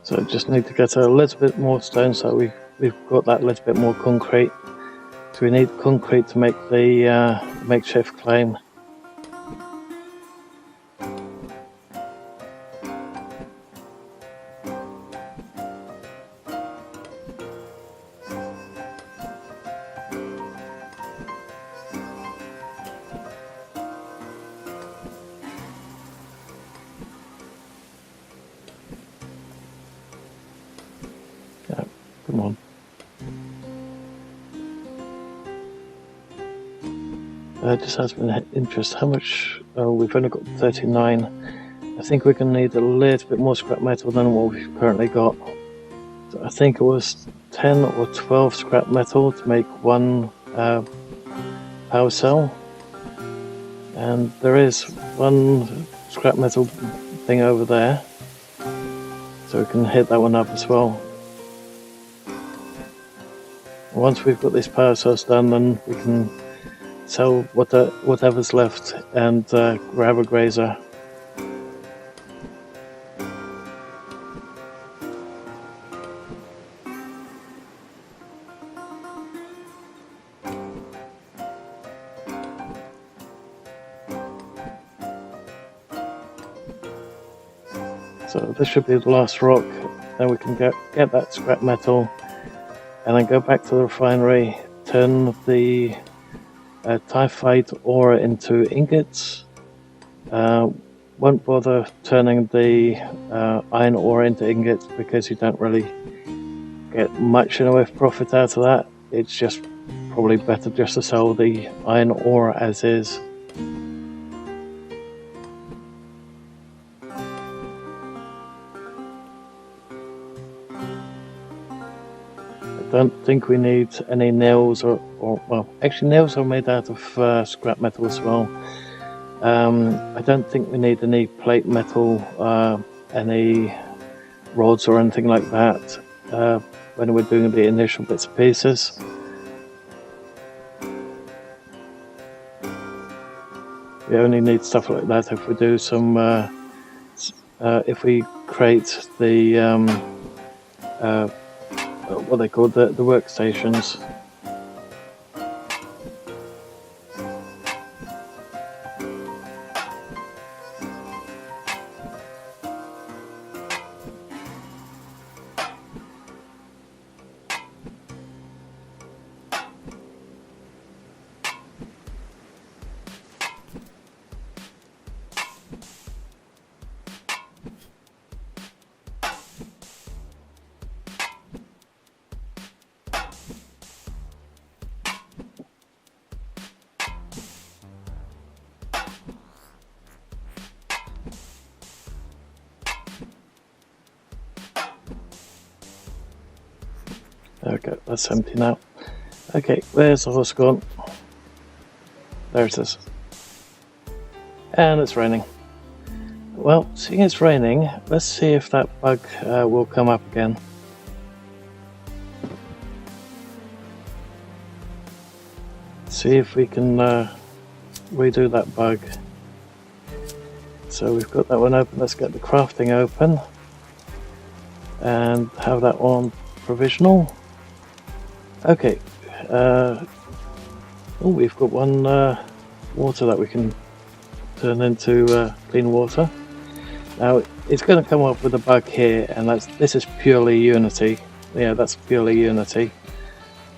So just need to get a little bit more stone so we've got that little bit more concrete. So we need concrete to make the makeshift claim. Come on. Just has been interest. How much? Oh, we've only got 39. I think we're going to need a little bit more scrap metal than what we've currently got. So I think it was 10 or 12 scrap metal to make one power cell. And there is one scrap metal thing over there. So we can hit that one up as well. Once we've got these power cells done, then we can sell whatever's left and grab a grazer. So this should be the last rock. Then we can get that scrap metal and then go back to the refinery, turn the typhite ore into ingots. Won't bother turning the iron ore into ingots because you don't really get much in the way of profit out of that. It's just probably better just to sell the iron ore as is. I don't think we need any nails or well, actually nails are made out of scrap metal as well. I don't think we need any plate metal, any rods or anything like that when we're doing the initial bits and pieces. We only need stuff like that if we do some, if we create the what they call the workstations. Okay, that's empty now. Okay, where's the horse gone? There it is. And it's raining. Well, seeing it's raining, let's see if that bug will come up again. See if we can redo that bug. So we've got that one open. Let's get the crafting open and have that on provisional. Okay, oh, we've got one water that we can turn into clean water. Now it's going to come up with a bug here, and this is purely Unity. Yeah, that's purely Unity.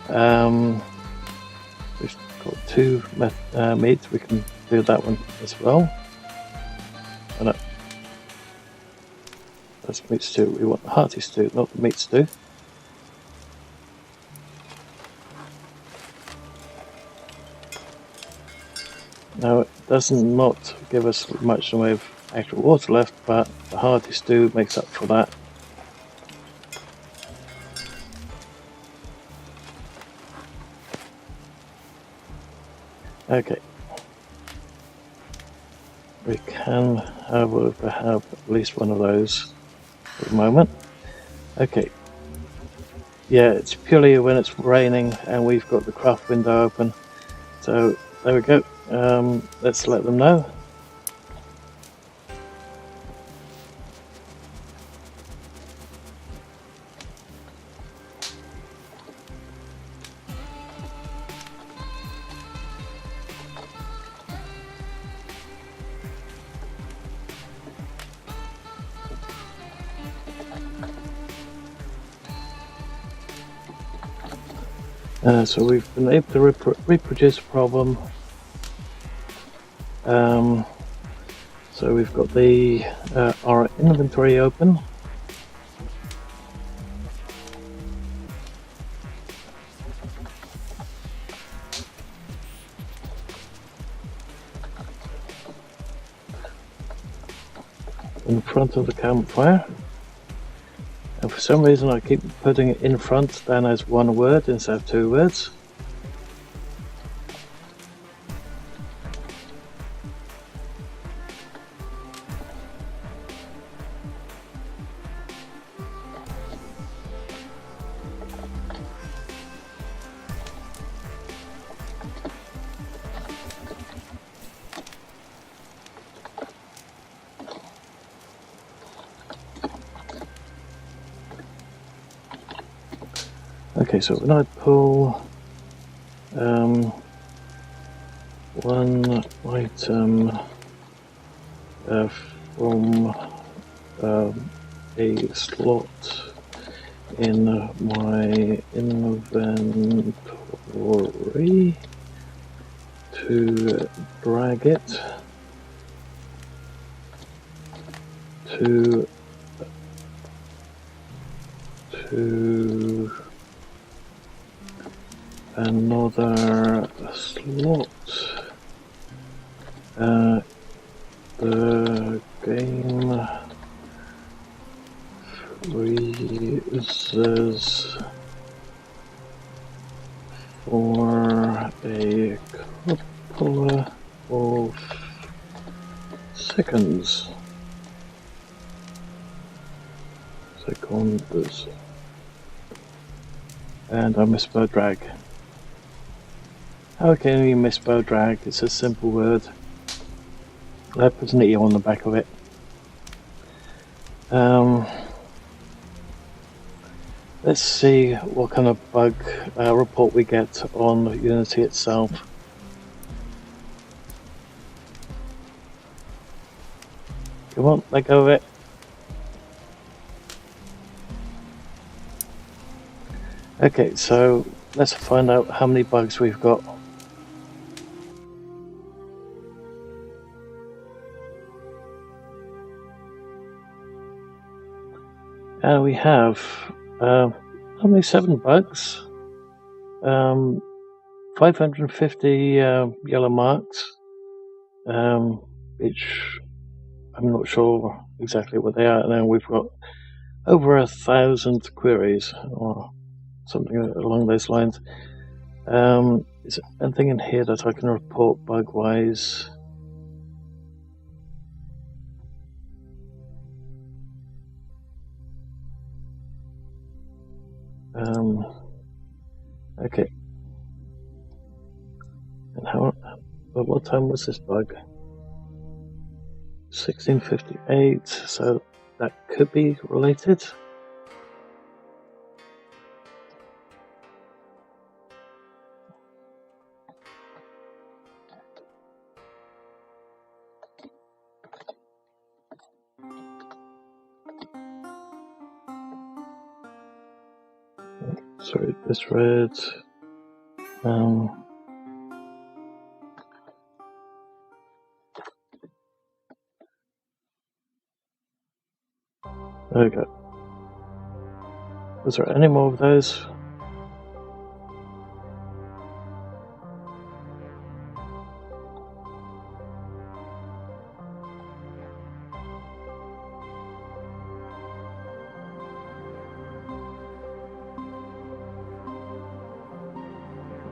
We've got two meats. We can do that one as well. Oh, no. That's meat stew. We want the hearty stew, not the meat stew. Now it does not give us much in the way of actual water left, but the hearty stew makes up for that. Okay. We can, however, have at least one of those for the moment. Okay. Yeah, it's purely when it's raining and we've got the craft window open. So there we go. Let's let them know. So we've been able to reproduce a problem. So we've got the our inventory open. in front of the campfire. And for some reason I keep putting it in front down as one word instead of two words. Okay, so when I pull one item from a slot in my inventory to drag it to another slot, the game freezes for a couple of seconds. And I misspelled drag. How can you misspell drag? It's a simple word. I put an E on the back of it. Let's see what kind of bug report we get on Unity itself. Come on, let go of it. Okay, so let's find out how many bugs we've got. We have only 7 bugs, 550 yellow marks, which I'm not sure exactly what they are, and then we've got over 1,000 queries or something along those lines. Is there anything in here that I can report bug-wise? Okay. And what time was this bug? 1658, so that could be related. Sorry, this read. There we go. Was there any more of those?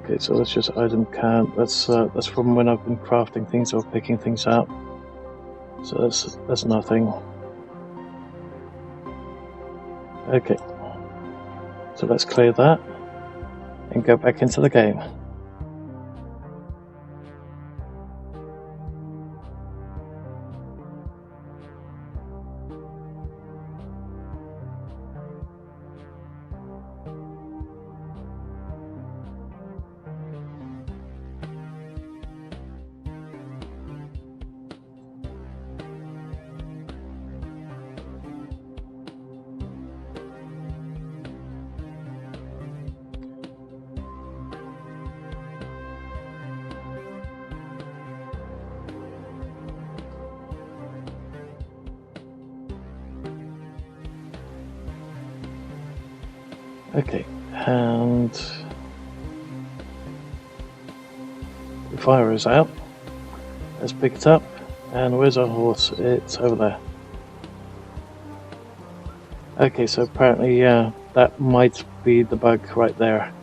Okay, so that's just item count. That's from when I've been crafting things or picking things up. So that's nothing. Okay, so let's clear that and go back into the game. Okay, and the fire is out. Let's pick it up. And where's our horse? It's over there. Okay, so apparently, that might be the bug right there,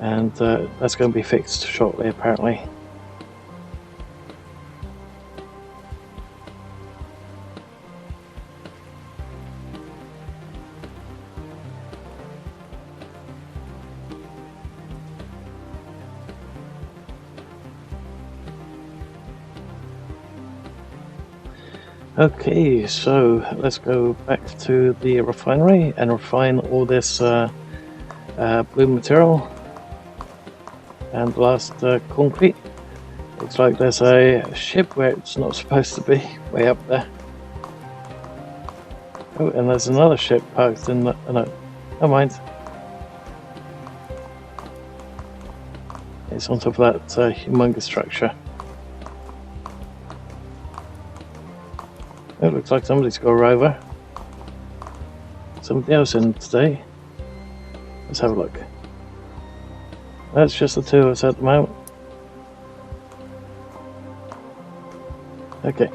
and that's going to be fixed shortly, apparently. Okay, so let's go back to the refinery and refine all this blue material and blast concrete. Looks like there's a ship where it's not supposed to be, way up there. Oh, and there's another ship parked in the... no, never mind. It's on top of that humongous structure. It looks like somebody's got a rover. Somebody else in today. Let's have a look. That's just the two of us at the moment. Okay.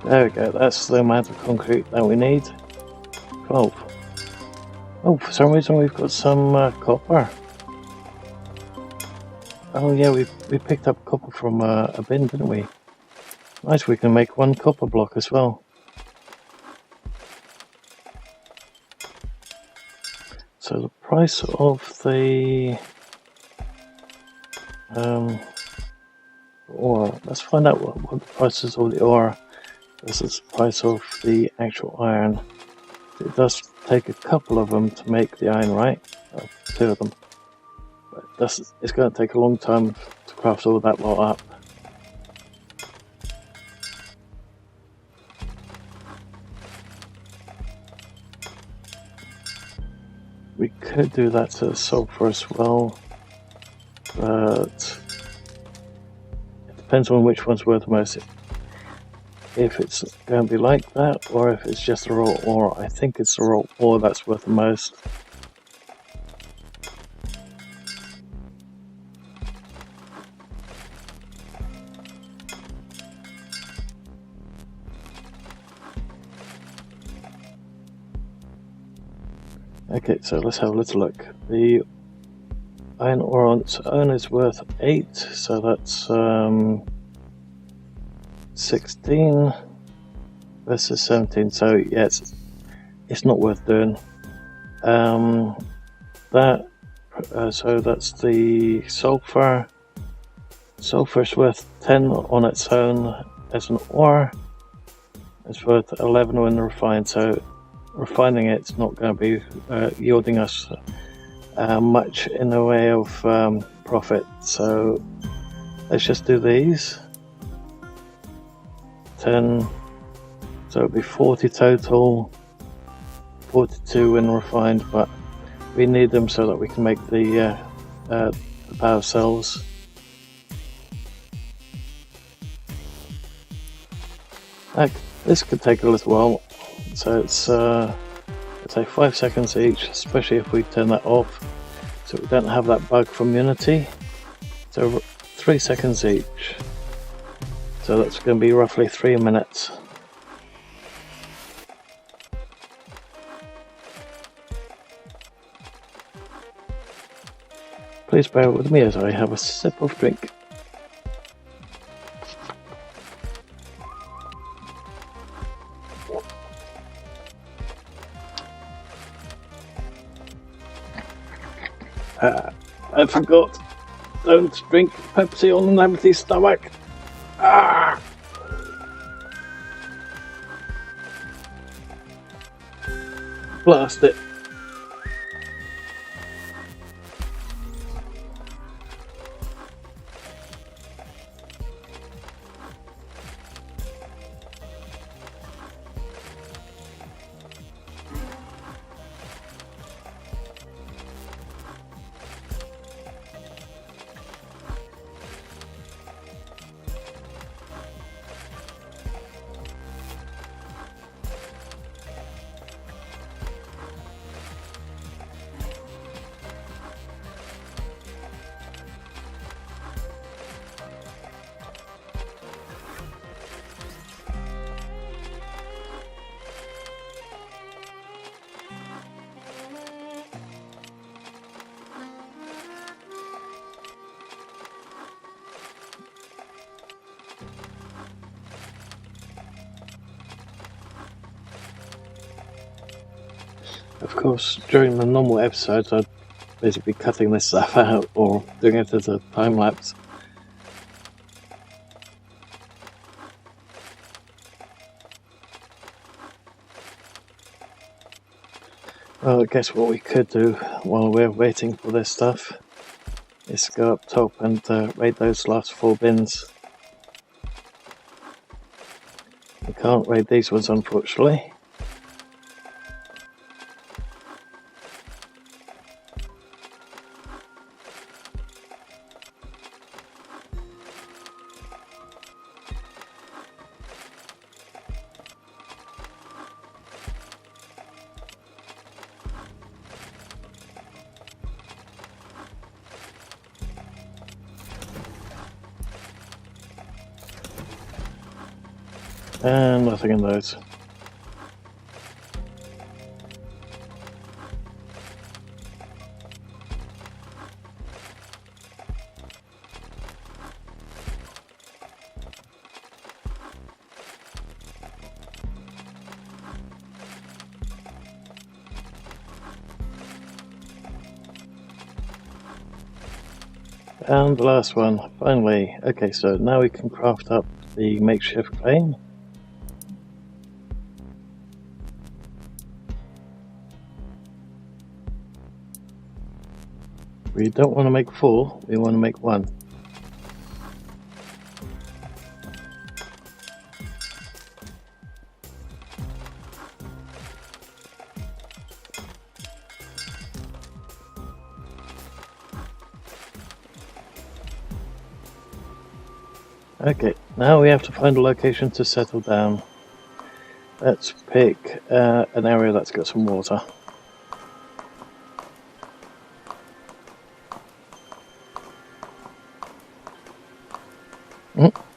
There we go, that's the amount of concrete that we need. 12. Oh, for some reason we've got some copper. Oh yeah, we picked up copper from a bin, didn't we? Nice, we can make one copper block as well. So the price of the ore, let's find out what the price is of the ore versus the price of the actual iron. It does take a couple of them to make the iron, right? Oh, two of them. But it's going to take a long time to craft all that lot up. We could do that to sulfur as well, but it depends on which one's worth most. If it's going to be like that, or if it's just the raw ore. I think it's the raw ore that's worth the most. Okay, so let's have a little look. The iron ore on its own is worth 8, so that's 16 versus 17. So yeah, it's not worth doing. So that's the sulfur. Sulfur's worth 10 on its own as an ore. It's worth 11 when refined. So refining it's not going to be yielding us much in the way of profit. So let's just do these. 10, so it'll be 40 total, 42 when refined, but we need them so that we can make the power cells. This could take a little while, so it's let's say 5 seconds each, especially if we turn that off, so we don't have that bug from Unity. So 3 seconds each. So that's going to be roughly 3 minutes. Please bear with me as I have a sip of drink. I forgot. Don't drink Pepsi on an empty stomach. Ah! Blast it. Of course, during the normal episodes, I'd basically be cutting this stuff out or doing it as a time lapse. Well, I guess what we could do while we're waiting for this stuff is go up top and raid those last 4 bins. We can't raid these ones, unfortunately. And nothing in those. And the last one, finally. Okay, so now we can craft up the makeshift crane. We don't want to make 4, we want to make 1. Okay, now we have to find a location to settle down. Let's pick an area that's got some water.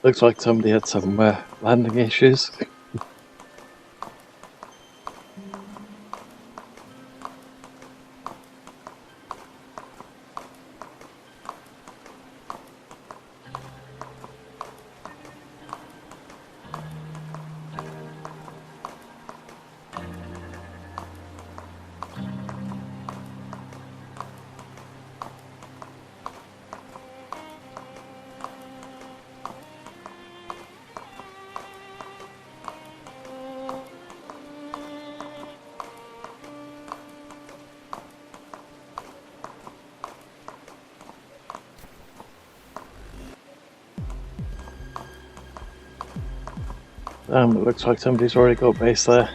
Looks like somebody had some landing issues. It looks like somebody's already got base there.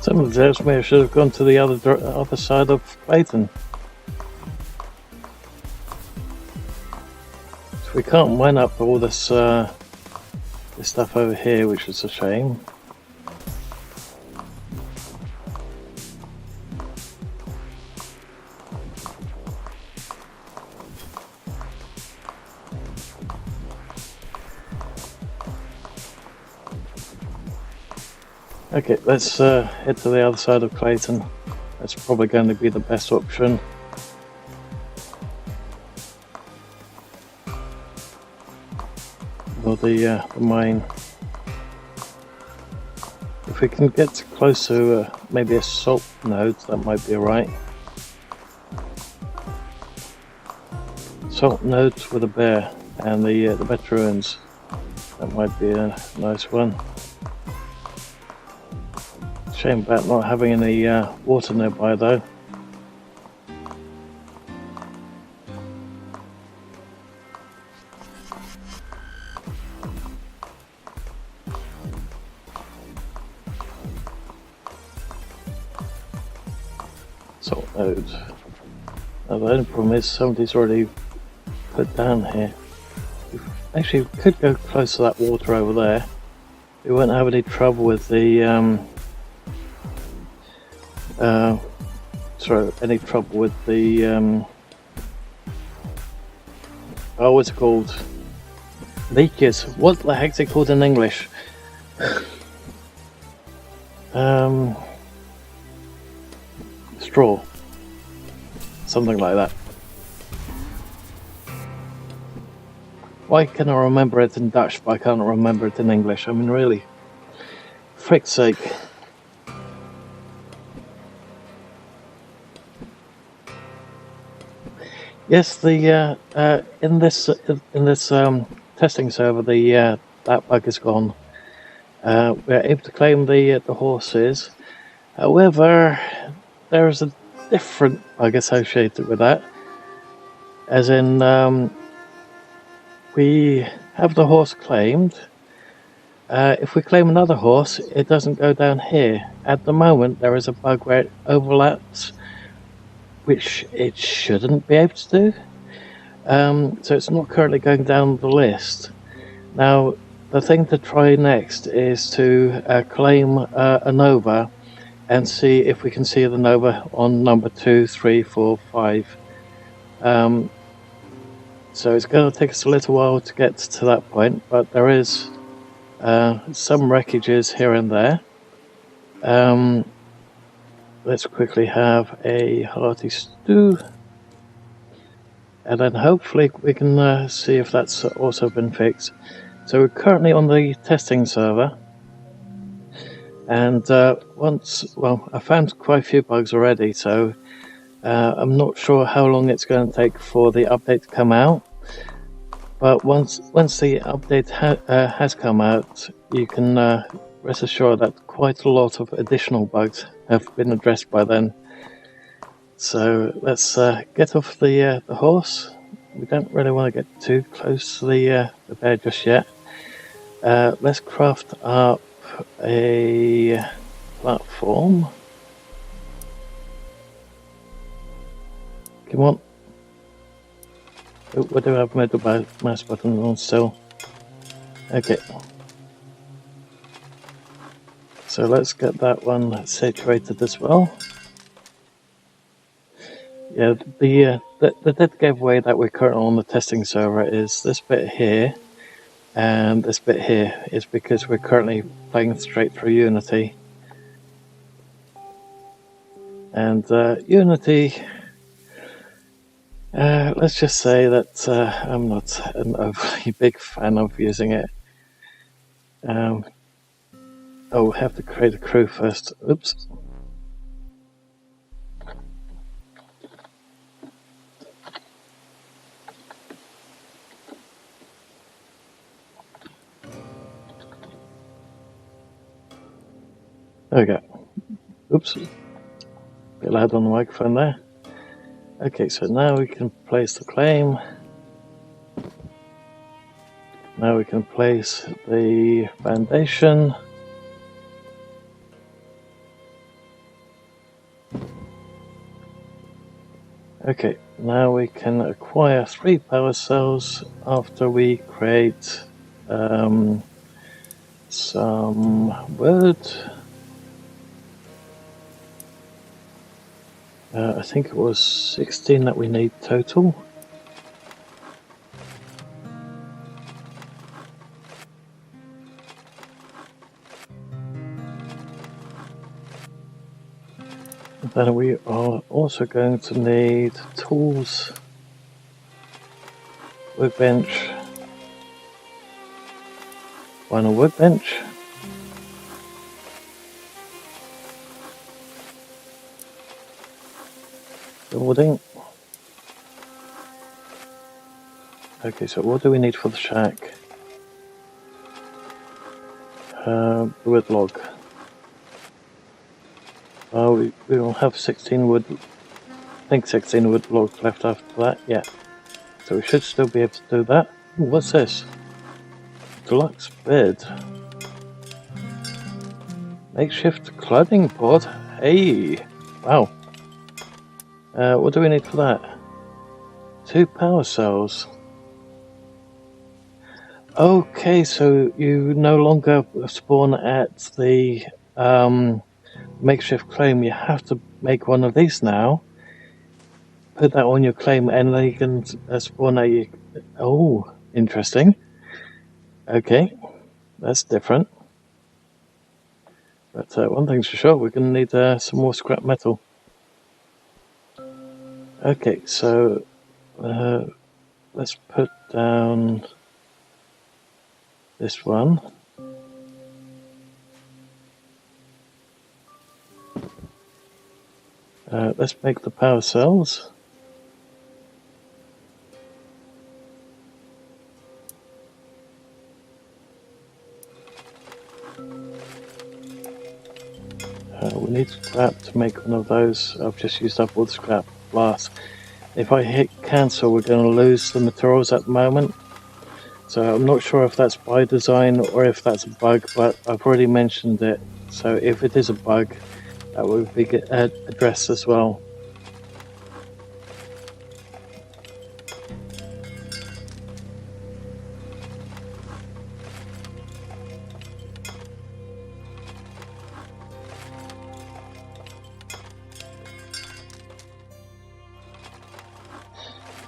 Someone tells me I should have gone to the other side of Clayton. So we can't mine up all this this stuff over here, which is a shame. Okay, let's head to the other side of Clayton. That's probably going to be the best option. Or the mine. If we can get close to maybe a salt node, that might be alright. Salt nodes with a bear. and the better ruins. That might be a nice one. Shame about not having any water nearby though. Salt node. Now the only problem is somebody's already put down here. Actually, we could go close to that water over there. We won't have any trouble with the any trouble with the oh, what's it called? Leeches. What the heck's it called in English? Straw. Something like that. Why can I remember it in Dutch, but I can't remember it in English? I mean, really. Frick's sake. Yes, the in this testing server, the that bug is gone. We're able to claim the horses. However, there is a different bug associated with that. As in, we have the horse claimed. If we claim another horse, it doesn't go down here. At the moment, there is a bug where it overlaps, which it shouldn't be able to do. So it's not currently going down the list. Now, the thing to try next is to claim a Nova and see if we can see the Nova on number 2, 3, 4, 5. So it's going to take us a little while to get to that point, but there is some wreckages here and there. Let's quickly have a hearty stew, and then hopefully we can see if that's also been fixed. So we're currently on the testing server, and I found quite a few bugs already, so I'm not sure how long it's going to take for the update to come out. But once the update has come out, you can rest assured that quite a lot of additional bugs have been addressed by then. So let's get off the horse. We don't really want to get too close to the bear just yet. Let's craft up a platform. Come on. Oh, we do have middle mouse button on still. Okay. So let's get that one saturated as well. Yeah, the dead giveaway that we're currently on the testing server is this bit here, and this bit here is because we're currently playing straight through Unity. And Unity, let's just say that I'm not an overly big fan of using it. Oh, we have to create a crew first. Oops. There we go. Oops. Bit loud on the microphone there. Okay, so now we can place the claim. Now we can place the foundation. Okay, now we can acquire 3 power cells after we create some wood. I think it was 16 that we need total. Then we are also going to need tools, workbench, final workbench, building, Okay, so what do we need for the shack? The wood log. We will have 16 wood. I think 16 wood logs left after that. Yeah. So we should still be able to do that. Ooh, what's this? Deluxe bed. Makeshift clothing pod. Hey. Wow. What do we need for that? 2 power cells. Okay, so you no longer spawn at the makeshift claim. You have to make one of these now. Put that on your claim, and then you can spawn at you. Oh, interesting. Okay, that's different. But one thing's for sure, we're going to need some more scrap metal. Okay, so let's put down this one. Let's make the power cells. We need scrap to make one of those. I've just used up all the scrap last. If I hit cancel, we're going to lose the materials at the moment. So I'm not sure if that's by design or if that's a bug, but I've already mentioned it. So if it is a bug, that will be addressed as well.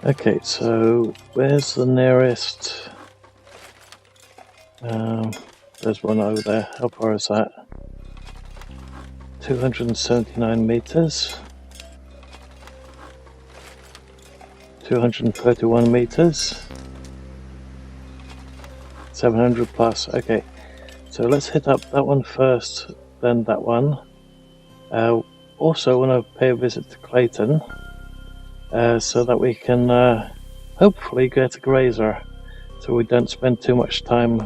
Okay, so where's the nearest? There's one over there. How far is that? 279 meters. 231 meters. 700 plus. Okay, so let's hit up that one first, then that one. Also want to pay a visit to Clayton, so that we can hopefully get a grazer, so we don't spend too much time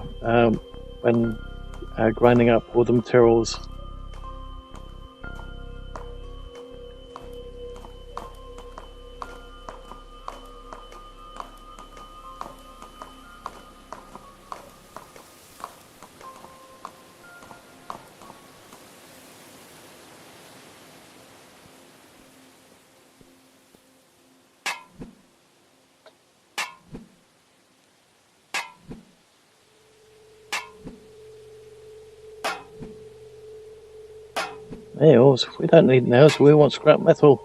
when grinding up all the materials. Nails? We don't need nails, we want scrap metal.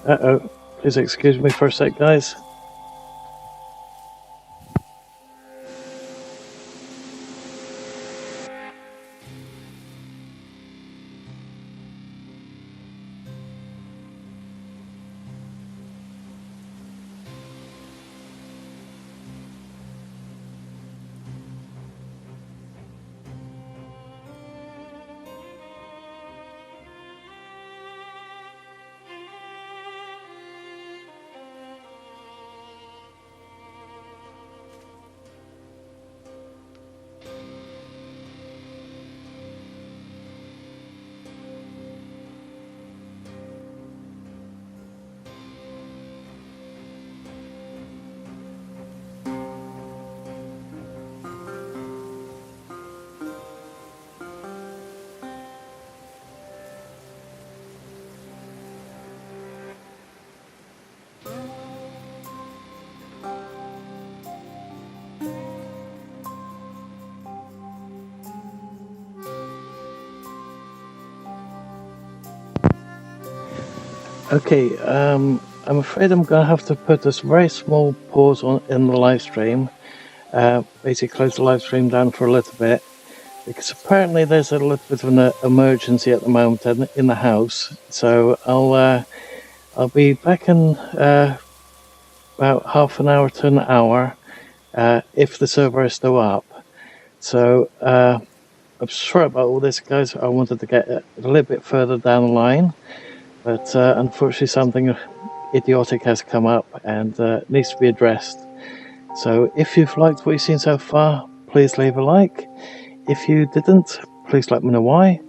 Uh-oh, please excuse me for a sec, guys. Okay, I'm afraid I'm going to have to put this very small pause in the live stream. Basically close the live stream down for a little bit, because apparently there's a little bit of an emergency at the moment in the house. So I'll be back in about half an hour to an hour if the server is still up. So I'm sorry about all this, guys. I wanted to get a little bit further down the line, but unfortunately something idiotic has come up and needs to be addressed. So if you've liked what you've seen so far, please leave a like. If you didn't, please let me know why.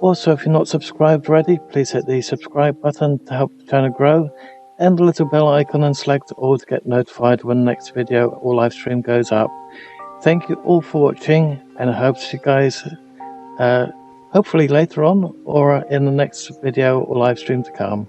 Also, if you're not subscribed already, please hit the subscribe button to help the channel grow, and the little bell icon and select all to get notified when the next video or live stream goes up. Thank you all for watching, and I hope to see you guys hopefully later on or in the next video or live stream to come.